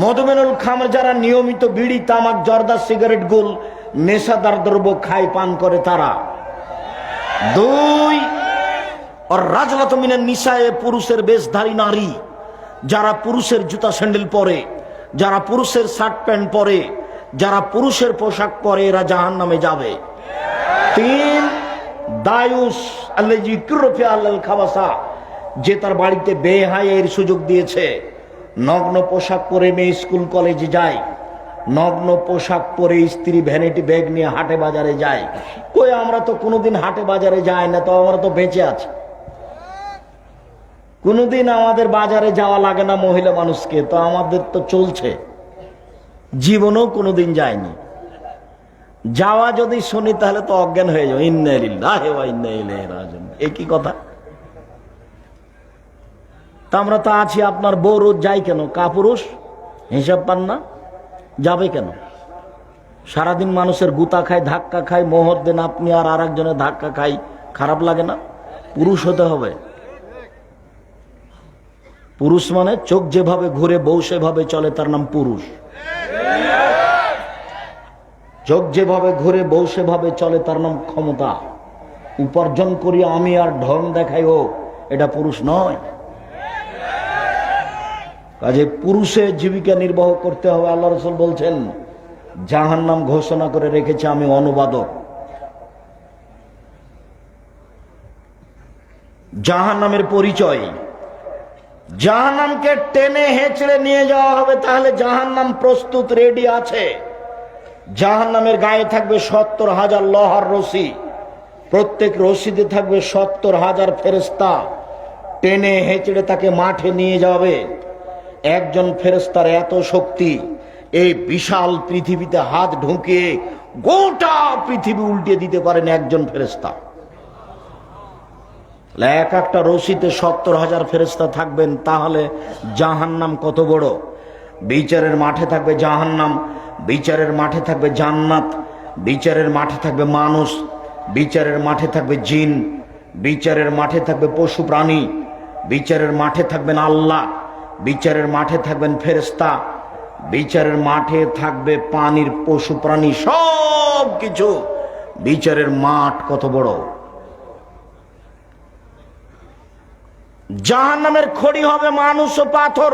মধুমেনুল খামর, যারা নিয়মিত বিড়ি তামাক জর্দা সিগারেট গুল নেশাদার দ্রব্য খায় পান করে তারা। দুই, আর রাজলাত মিনান নিসায়ে, পুরুষের বেশধারী নারী, যারা পুরুষের জুতা স্যান্ডেল পরে, যারা পুরুষের শার্ট প্যান্ট পরে, যারা পুরুষের পোশাক পরে, এরা জাহান্নামে যাবে। তিন, দায়ুস আল্লাযী কুরফি আলাল খাবাসা, যে তার বাড়িতে বেহায়ার সুযোগ দিয়েছে, নগ্ন পোশাক পরে মেয়ে স্কুল কলেজে যায়, নগ্ন পোশাক পরে স্ত্রী ভ্যানিটি ব্যাগ নিয়ে হাটে বাজারে যায়। কই, আমরা তো কোনোদিন হাটে বাজারে যাই না, তো আমরা তো বেঁচে আছি, কোনোদিন আমাদের বাজারে যাওয়া লাগে না মহিলা মানুষকে, তো আমাদের তো চলছে, জীবনেও কোনোদিন যায়নি। যাওয়া যদি শুনি তাহলে তো অজ্ঞান হয়ে যাও, ইন্না লিল্লাহি ওয়া ইন্না ইলাইহি রাজিউন। এ কি কথা? তা আমরা তো আছি, আপনার বউ রোজ যাই কেন? কাপুরুষ, হিসাব পান না, যাবে কেন? সারাদিন মানুষের গুতা খায়, ধাক্কা খায়, মোহর দেন আপনি, আর আরেকজনের ধাক্কা খাই, খারাপ লাগে না? পুরুষ হতে হবে। পুরুষ মানে চোখ যেভাবে ঘুরে বউ সেভাবে চলে, তার নাম পুরুষ। চোখ যেভাবে ঘুরে বউ সেভাবে চলে, তার নাম ক্ষমতা। উপার্জন করি আমি আর ঢং দেখাই ও, এটা পুরুষ নয়। কাজে পুরুষে জীবিকা নির্বাহ করতে হবে। আল্লাহ রাসূল বলছেন, জাহান্নাম ঘোষণা করে রেখেছে আমি অনুবাদক। জাহান্নামের পরিচয়, জাহান্নামকে টেনে হেঁচড়ে নিয়ে যাওয়া হবে, তাহলে জাহান্নাম প্রস্তুত, রেডি আছে। জাহান্নামের গায়ে থাকবে ৭০,০০০ লোহার রশি, প্রত্যেক রশিতে থাকবে ৭০,০০০ ফেরেশতা, টেনে হেঁচড়ে তাকে মাঠে নিয়ে যাবে। একজন ফেরেশতার এত শক্তি, এই বিশাল পৃথিবীতে হাত ঢুকিয়ে গোটা পৃথিবী উল্টে দিতে পারেন একজন ফেরেশতা। এক একটা রশিতে ৭০,০০০ ফেরেশতা থাকবেন, তাহলে জাহান্নাম কত বড়। বিচারের মাঠে থাকবে জাহান্নাম, বিচারের মাঠে থাকবে জান্নাত, বিচারের মাঠে থাকবে মানুষ, বিচারের মাঠে থাকবে জিন, বিচারের মাঠে থাকবে পশু প্রাণী, বিচারের মাঠে থাকবেন আল্লাহ, বিচারের মাঠে থাকবেন ফেরেশতা, বিচারের মাঠে থাকবে পানির পশু প্রাণী, সব কিছু। বিচারের মাঠ কত বড়। জাহান্নামের খড়ি হবে মানুষ ও পাথর,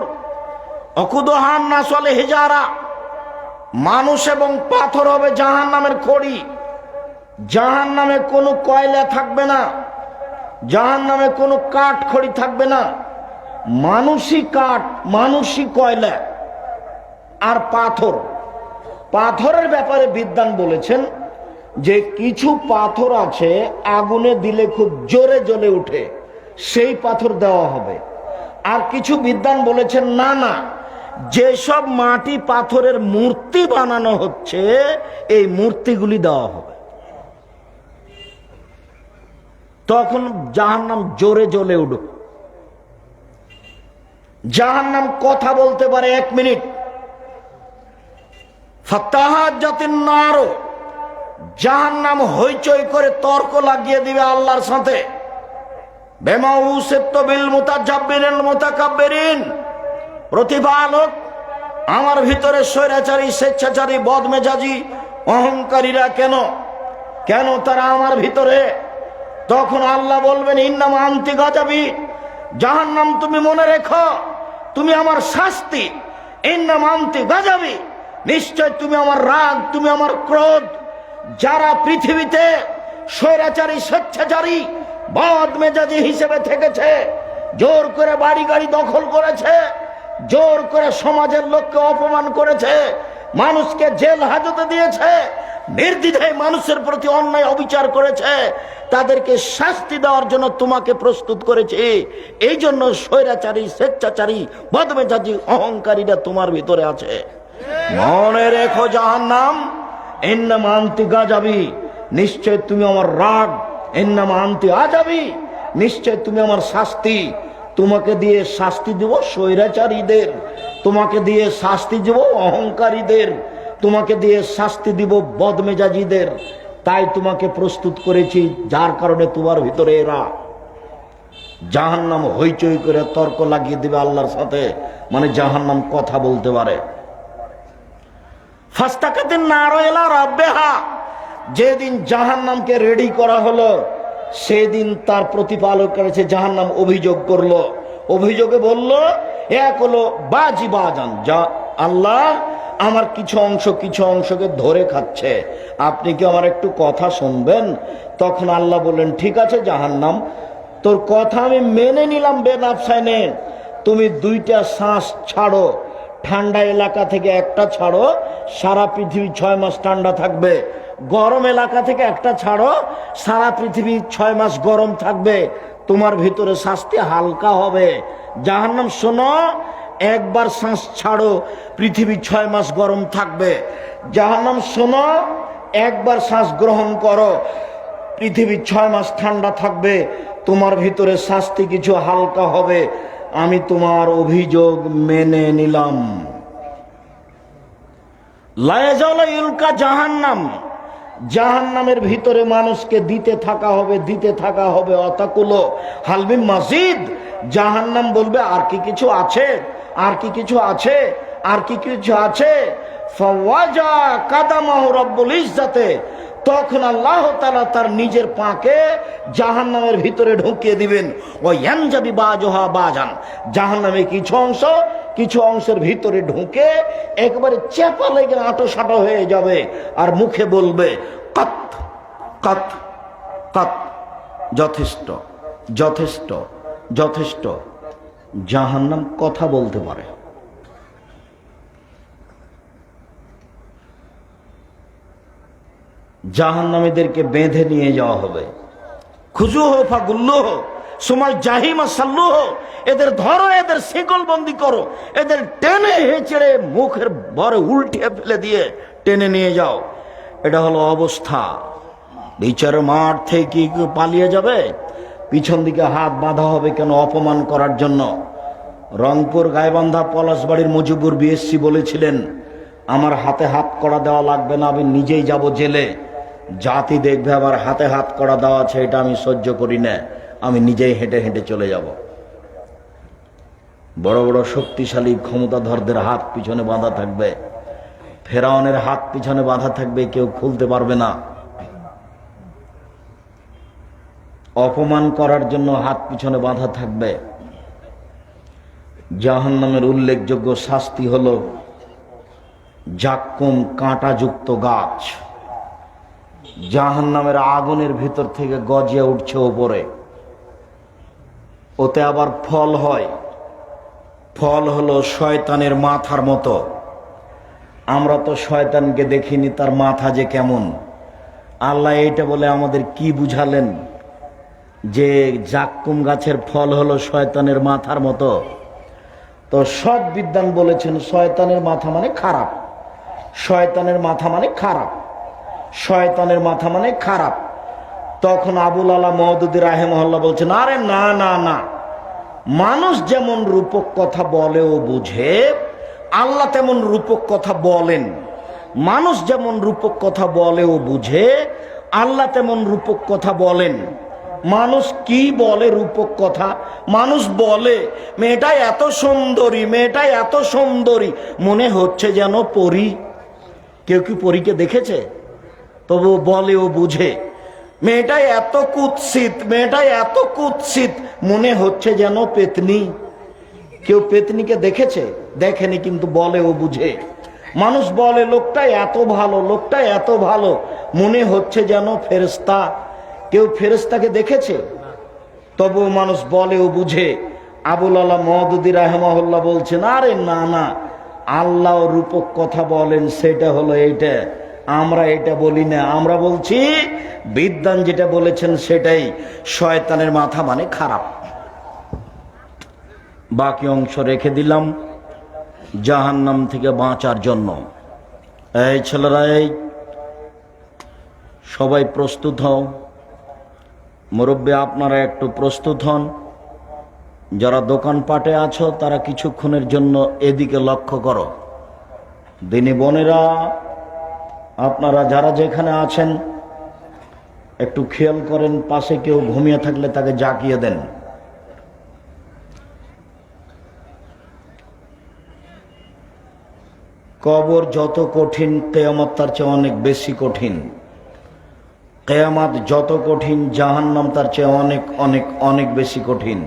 অকুদহান নাস ওয়াল হিজারা, মানুষ এবং পাথর হবে জাহান্নামের খড়ি। জাহান্নামে কোনো কয়লা থাকবে না, জাহান্নামে কোনো কাঠ খড়ি থাকবে না, মানুষই কাঠ, মানুষই কয়লা আর পাথর। পাথরের ব্যাপারে বিদ্বান বলেছেন যে কিছু পাথর আছে আগুনে দিলে খুব জোরে জ্বলে উঠে, সেই পাথর দেওয়া হবে। আর কিছু বিদ্বান বলেছেন না না, যেসব মাটি পাথরের মূর্তি বানানো হচ্ছে এই মূর্তিগুলি দেওয়া হবে। তখন জাহান্নাম জোরে জ্বলে উঠবে। জাহান্নাম কথা বলতে পারে 1 মিনিট। ফাতাহাজ্জাতিন নার, জাহান্নাম হইচই করে তর্ক লাগিয়ে দিবে আল্লাহর সাথে। বিমা উসিত বিল মুতাজাব্বিরিন মুতাকাব্বিরিন, প্রতিপালক আমার ভিতরে স্বৈরাচারী, স্বেচ্ছাচারী, বদমেজাজি, অহংকারীরা কেন কেন তারা আমার ভিতরে? তখন আল্লাহ বলবেন ইন্নামা আনতি গাযাবি, জাহান্নাম তুমি মনে রেখো তুমি আমার শাস্তি। ইন্নামা আনতি গাযাবি, নিশ্চয় তুমি আমার রাগ, তুমি আমার ক্রোধ। যারা পৃথিবীতে স্বৈরাচারী, স্বেচ্ছাচারী, বদমেজাজি হিসেবে থেকেছে, জোর করে বাড়ি গাড়ি দখল করেছে, জোর করে সমাজের লোককে অপমান করেছে, মানুষকে জেল হাজতে দিয়েছে, নির্দ্বিধায় মানুষের প্রতি অন্যায় অবিচার করেছে, তাদেরকে শাস্তি দেওয়ার জন্য তোমাকে প্রস্তুত করেছে। এই জন্য স্বৈরাচারী, স্বেচ্ছাচারী, বদমেজাজি, অহংকারীরা তোমার ভিতরে আছে। মনে রেখো জাহান্নাম, ইন্নামা আনতি গাযাবি, নিশ্চয় তুমি আমার রাগ। ইন্নামা আনতি আযাবি, নিশ্চয় তুমি আমার শাস্তি। তোমাকে দিয়ে শাস্তি দেব স্বৈরাচারীদের, তোমাকে দিয়ে শাস্তি দেব অহংকারীদের, তোমাকে দিয়ে শাস্তি দিব বদমেজাজিদের। তাই তোমাকে প্রস্তুত করেছি, যার কারণে তোমার ভিতরে এরা। জাহান্নাম হইচই করে তর্ক লাগিয়ে দিবে আল্লাহর সাথে, মানে জাহান্নাম কথা বলতে পারে। ফাস্তাকাতিন নার ইলা রাব্বিহা, যেদিন জাহান্নামকে রেডি করা হলো সেদিন তার প্রতিপালক করেছে। জাহান্নাম অভিযোগ করলো, অভিযোগে বলল এক হলো বাজি বাজান, যা আল্লাহ আমার কিছু অংশকে ধরে খাচ্ছে, আপনি কি আমার একটু কথা শুনবেন? তখন আল্লাহ বললেন ঠিক আছে জাহান্নাম, তোর কথা আমি মেনে নিলাম বেনাফসায়। তুমি 2টা শ্বাস ছাড়ো, ঠান্ডা এলাকা থেকে একটা ছাড়ো, সারা পৃথিবী 6 মাস ঠান্ডা থাকবে। গরম এলাকা থেকে একটা ছাড়ো, সারা পৃথিবী 6 মাস গরম থাকবে। তোমার ভিতরে শাস্তি হালকা হবে। জাহান্নাম শোনো, একবার শ্বাস ছাড়ো, পৃথিবী 6 মাস গরম থাকবে। জাহান্নাম শোনো, একবার শ্বাস গ্রহণ করো, পৃথিবী 6 মাস ঠান্ডা থাকবে। তোমার ভিতরে শাস্তি কিছু হালকা হবে। আমি তোমার অভিযোগ মেনে নিলাম। লা ইয়াজালু ইলকা জাহান্নাম, জাহান্নামের ভিতরে মানুষকে দিতে থাকা হবে অতাকুলো হালমিন মাজিদ। জাহান্নাম বলবে আর কি কিছু আছে, আর কি কিছু আছে, আর কি কিছু আছে। ফাওয়াজা কাদামাহু রব্বুল ইজ্জাতে, তখন আল্লাহ তাআলা তার নিজের পাকে জাহান্নামের ভিতরে ঢুকিয়ে দিবেন। ও ইয়ানজাবি বাজুহা বাজান, জাহান্নামে কিছু অংশের ভিতরে ঢুকে একবারে চেপা লেগে আঁটো সাঁটো হয়ে যাবে, আর মুখে বলবে কাত কাত কাত, যথেষ্ট যথেষ্ট যথেষ্ট। জাহান্নাম কথা বলতে পারে। জাহান্নামীদেরকে বেঁধে নিয়ে যাওয়া হবে। খুজুহ ফাগুল্লুহ সুমাল জাহিমা সাল্লুহ, এদের ধরো, এদের শিকল বন্দি করো, এদের টেনে হেঁচড়ে মুখের ভরে উল্টে ফেলে দিয়ে টেনে নিয়ে যাও। এটা হলো অবস্থা। বিচারের মাঠ থেকে কি পালিয়ে যাবে? পিছন দিকে হাত বাঁধা হবে কেন? অপমান করার জন্য। রংপুর গাইবান্ধা পলাশবাড়ির মুজিবুর বিএসসি বলেছিলেন আমার হাতে হাত করা দেওয়া লাগবে না, আমি নিজেই যাব জেলে। জাতি দেখবে আবার হাতে হাত করা দেওয়া আছে, এটা আমি সহ্য করি না, আমি নিজেই হেঁটে হেঁটে চলে যাব। বড় বড় শক্তিশালী ক্ষমতাধরদের হাত পিছনে বাঁধা থাকবে, ফেরাউনের হাত পিছনে বাঁধা থাকবে, কেউ খুলতে পারবে না। অপমান করার জন্য হাত পিছনে বাঁধা থাকবে। জাহান্নামের উল্লেখযোগ্য শাস্তি হলো জাক্কুম, কাঁটাযুক্ত গাছ। জাহান্নামের আগুনের ভিতর থেকে গজিয়ে উঠছে ওপরে, ওতে আবার ফল হয়। ফল হলো শয়তানের মাথার মতো। আমরা তো শয়তানকে দেখিনি, তার মাথা যে কেমন। আল্লাহ এইটা বলে আমাদের কি বুঝালেন যে জাক্কুম গাছের ফল হলো শয়তানের মাথার মতো। তো সব বিদ্বান বলেছেন শয়তানের মাথা মানে খারাপ, শয়তানের মাথা মানে খারাপ, শয়তানের মাথা মানে খারাপ। তখন আবুল আলা মওদুদী রাহিমাহুল্লাহ বলছেন, আরে না না না, মানুষ যেমন রূপক কথা বলে ও বুঝে, আল্লাহ তেমন রূপক কথা বলেন। মানুষ যেমন রূপক কথা বলে ও বুঝে, আল্লাহ তেমন রূপক কথা বলেন। মানুষ কি বলে রূপক কথা? মানুষ বলে মেয়েটা এত সুন্দরী, মেয়েটা এত সুন্দরী, মনে হচ্ছে যেন পরী। কেউ কি পরীকে দেখেছে? তবু বলে ও বুঝে। মেয়েটা এত কুৎসিত, মেয়েটা এত কুৎসিত, মনে হচ্ছে যেন পেতনি। কেউ পেতনিকে দেখেছে? দেখেনি, কিন্তু বলে ও বুঝে। মানুষ বলে লোকটা এত ভালো, লোকটা এত ভালো, মনে হচ্ছে যেন ফেরেশতা। কেউ ফেরেশতাকে দেখেছে? তবু মানুষ বলে ও বুঝে। আবুল আলা মওদুদী রাহিমাহুল্লাহ বলছেন, আরে না না, আল্লাহ রূপক কথা বলেন, সেটা হলো এইটা, আমরা এটা বলি না। আমরা বলছি বিদ্বান যেটা বলেছেন সেটাই, শয়তানের মাথা মানে খারাপ। বাকি অংশ রেখে দিলাম জাহান্নাম থেকে বাঁচার জন্য। এই ছেলেরা, এই সবাই প্রস্তুত হও। মুরব্বী আপনারা একটু প্রস্তুত হন। যারা দোকানপাটে আছো তারা কিছুক্ষণের জন্য এদিকে লক্ষ্য করো। দিনী বোনেরা, আপনারা যারা যেখানে আছেন একটু খেয়াল করেন, পাশে কেউ ঘুমিয়ে থাকলে তাকে জাগিয়ে দেন। কবর যত কঠিন, কিয়ামত তার চেয়ে অনেক বেশি কঠিন। কিয়ামত যত কঠিন, জাহান্নাম তার চেয়ে অনেক অনেক অনেক বেশি কঠিন।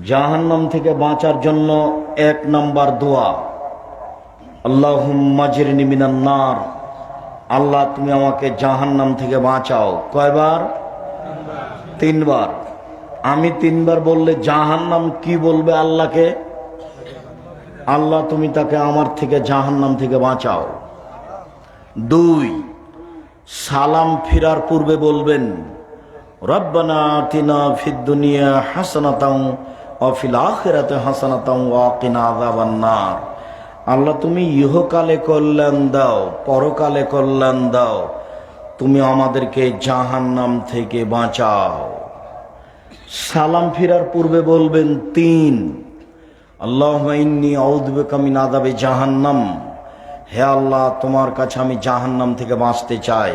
জাহান্নাম থেকে বাঁচার জন্য 1 নম্বর দোয়া, আল্লাহুম্মা আজরিনি মিনান নার। আল্লাহ তুমি আমাকে জাহান্নাম থেকে বাঁচাও। কয়বার? 3 বার। আমি 3 বার বললে জাহান্নাম কি বলবে আল্লাহকে? আল্লাহ তুমি তাকে আমার থেকে জাহান্নাম থেকে বাঁচাও। 2, সালাম ফিরার পূর্বে বলবেন, রব্বানা আতিনা ফিদ দুনিয়া হাসানাতাও ওয়া ফিল আখিরাতি হাসানাতাও ওয়া কিনা আযাবান নার। আল্লাহ তুমি ইহকালে কল্যাণ দাও, পরকালে কল্যাণ দাও, তুমি আমাদেরকে জাহান্নাম থেকে বাঁচাও। সালাম ফিরার পূর্বে বলবেন 3, আল্লাহুম্মা ইন্নী আউযু বিকা মিন আযাবি জাহান্নাম। হে আল্লাহ, তোমার কাছে আমি জাহান্নাম থেকে বাঁচতে চাই।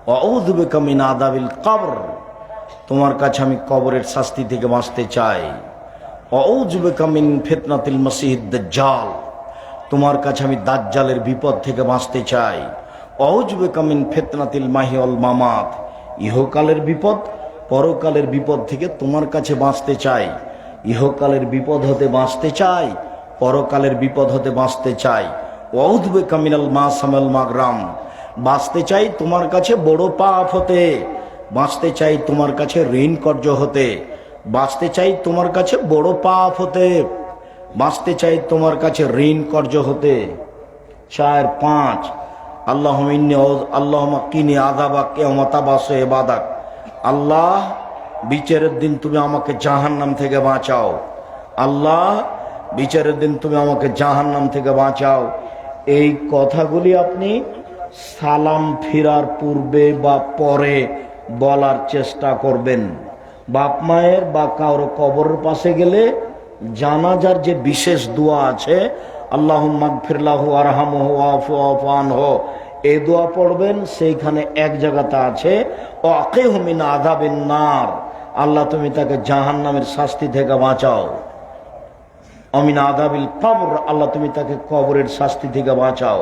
ওয়া আউযু বিকা মিন আযাবিল কবর। তোমার কাছে আমি কবরের শাস্তি থেকে বাঁচতে চাই। ওয়া আউযু বিকা মিন ফিতনাতিল মাসিহিদ দাজ্জাল। তোমার কাছে আমি দাজ্জালের বিপদ থেকে বাঁচতে চাই। ওয়া আউযু বিকা মিন ফিতনাতিল মাহি ওয়াল মামাত। ইহকালের বিপদ, পরকালের বিপদ থেকে তোমার কাছে বাঁচতে চাই। ইহকালের বিপদ হতে বাঁচতে চাই, পরকালের বিপদ হতে বাঁচতে চাই। ওয়া আউযু বিকা মিনাল মাসামাল মাগরাম। বাঁচতে চাই তোমার কাছে বড় পাপ হতে, বাঁচতে চাই তোমার কাছে ঋণ কর্য হতে, বাঁচতে চাই তোমার কাছে বড় পাপ হতে, বাঁচতে চাই তোমার কাছে ঋণ কর্য হতে। 4, 5, আল্লাহুম্মা কিনি আযাবাক ইয়াওমা তাবাসু ইবাদাক। আল্লাহ, বিচারের দিন তুমি আমাকে জাহান্নাম থেকে বাঁচাও। আল্লাহ, বিচারের দিন তুমি আমাকে জাহান্নাম থেকে বাঁচাও। এই কথাগুলি আপনি সালাম ফিরার পূর্বে বা পরে বলার চেষ্টা করবেন। বাপ মায়ের বা কারো কবরের পাশে গেলে জানাজার যে বিশেষ দোয়া আছে, আল্লাহুম্মা গফির লাহু ওয়ারহামহু ওয়াফু আনহু, এই দোয়া পড়বেন। সেইখানে এক জায়গাতে আছে ওয়াকিহু মিন আযাবিন নার। আল্লাহ তুমি তাকে জাহান্নামের শাস্তি থেকে বাঁচাও। আমিন আযাবিল কবর, আল্লাহ তুমি তাকে কবরের শাস্তি থেকে বাঁচাও।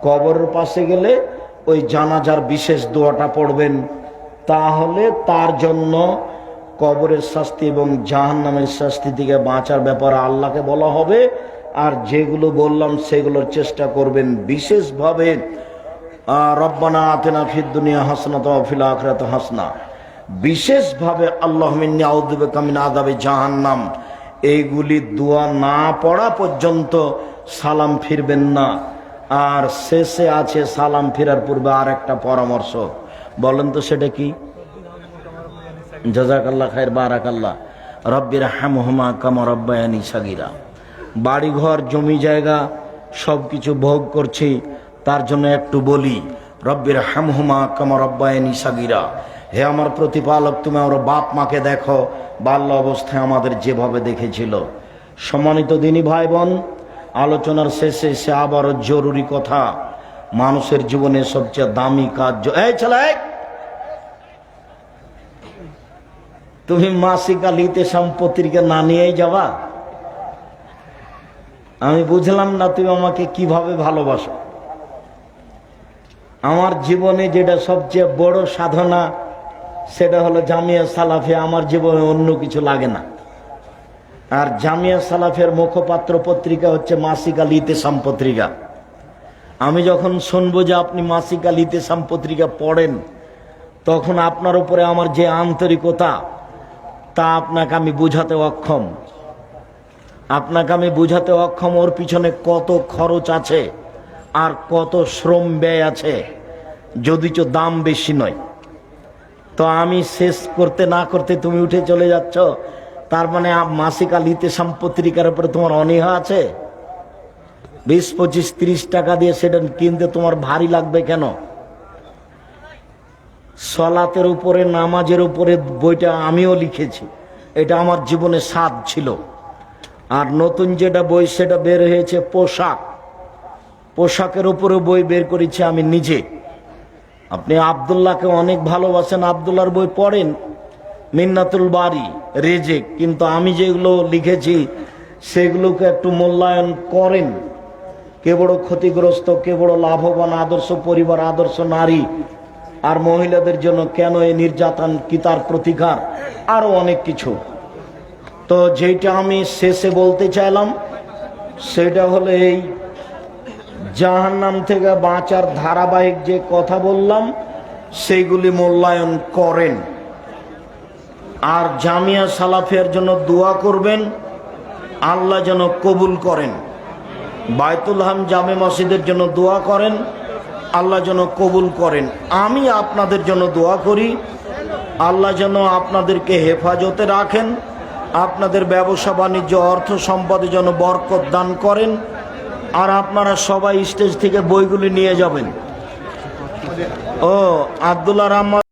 কবরের পাশে গেলে ওই জানাজার বিশেষ দোয়াটা পড়বেন, তাহলে তার জন্য কবরের শাস্তি এবং জাহান্নামের শাস্তি থেকে বাঁচার ব্যাপারে আল্লাহকে বলা হবে। আর যেগুলো বললাম সেগুলোর চেষ্টা করবেন বিশেষভাবে, রব্বানা আতিনা ফিদ দুনিয়া হাসানাতাও ওয়া ফিল আখিরাতি হাসানা, বিশেষভাবে আল্লাহুম্মা ইন্নী আউযু বিকা মিন আযাবি জাহান্নাম। এইগুলি দোয়া না পড়া পর্যন্ত সালাম ফিরবেন না। আর শেষে আছে সালাম ফিরার পূর্বে আর একটা পরামর্শ, বলেন তো সেটা কি? জাযাকাল্লাহ খায়ের, বারাকাল্লাহ। রব্বির হামহুমা কামা রব্বায়ানি সাগীরা। বাড়িঘর জমি জায়গা সব কিছু ভোগ করছি, তার জন্য একটু বলি রব্বির হামহুমা কামা রব্বায়ানি সাগীরা। হে আমার প্রতিপালক, তুমি আমার বাপ মাকে দেখো বাল্য অবস্থায় আমাদের যেভাবে দেখেছিল। সম্মানিত দিনী ভাই বোন, আলোচনার শেষে সে আবারও জরুরি কথা, মানুষের জীবনে সবচেয়ে দামি কাজ। এই ছেলে, তুমি মাসিক আল ইতিসাম পত্রিকা না নিয়েই যাবা? আমি বুঝলাম না তুমি আমাকে কিভাবে ভালোবাসো। আমার জীবনে যেটা সবচেয়ে বড় সাধনা সেটা হলো জামিয়া সালাফিয়া। আমার জীবনে অন্য কিছু লাগে না। আর জামিয়া সালাফের মুখপাত্র পত্রিকা হচ্ছে মাসিক আল ইতিসাম পত্রিকা। আমি যখন শুনবো যে আপনি মাসিক আল ইতিসাম পত্রিকা পড়েন, তখন আপনার উপরে আমার যে আন্তরিকতা তা আপনাকে আমি বুঝাতে অক্ষম। ওর পিছনে কত খরচ আছে আর কত শ্রম ব্যয় আছে, যদিচ দাম বেশি নয়। তো আমি শেষ করতে না করতে তুমি উঠে চলে যাচ্ছ, তার মানে মাসিক আল ইতিসাম পত্রিকার উপরে তোমার অনীহা আছে? 20, 25, 30 টাকা দিয়ে সেটা কিনতে তোমার ভারী লাগবে কেন? সলাতের উপরে, নামাজের উপরে বইটা আমিও লিখেছি, এটা আমার জীবনে স্বাদ ছিল। আর নতুন যেটা বই সেটা বের হয়েছে পোশাকের উপরে বই বের করেছি আমি নিজে। আপনি আব্দুল্লাহকে অনেক ভালোবাসেন, আব্দুল্লাহর বই পড়েন, মিন্নাতুল বারি, রেজেক, কিন্তু আমি যেগুলো লিখেছি সেগুলোকে একটু মূল্যায়ন করেন। কে বড় ক্ষতিগ্রস্ত, কে বড় লাভবান, আদর্শ পরিবার, আদর্শ নারী, আর মহিলাদের জন্য কেন এই নির্যাতন, কি তার প্রতিকার, আরো অনেক কিছু। তো যেটা আমি শেষে বলতে চাইলাম সেটা হলো এই জাহান্নাম থেকে বাঁচার ধারাবাহিক যে কথা বললাম সেইগুলি মূল্যায়ন করেন। আর জামিয়া সালাফিয়ার জন্য দোয়া করবেন, আল্লাহ যেন কবুল করেন। বায়তুল হাম জামে মসজিদের জন্য দোয়া করেন, আল্লাহ যেন কবুল করেন। আমি আপনাদের জন্য দোয়া করি, আল্লাহ যেন আপনাদেরকে হেফাজতে রাখেন, আপনাদের ব্যবসা বাণিজ্য অর্থ সম্পদে যেন বরকত দান করেন। আর আপনারা সবাই স্টেজ থেকে বইগুলি নিয়ে যাবেন। ও আব্দুল্লাহ রহমান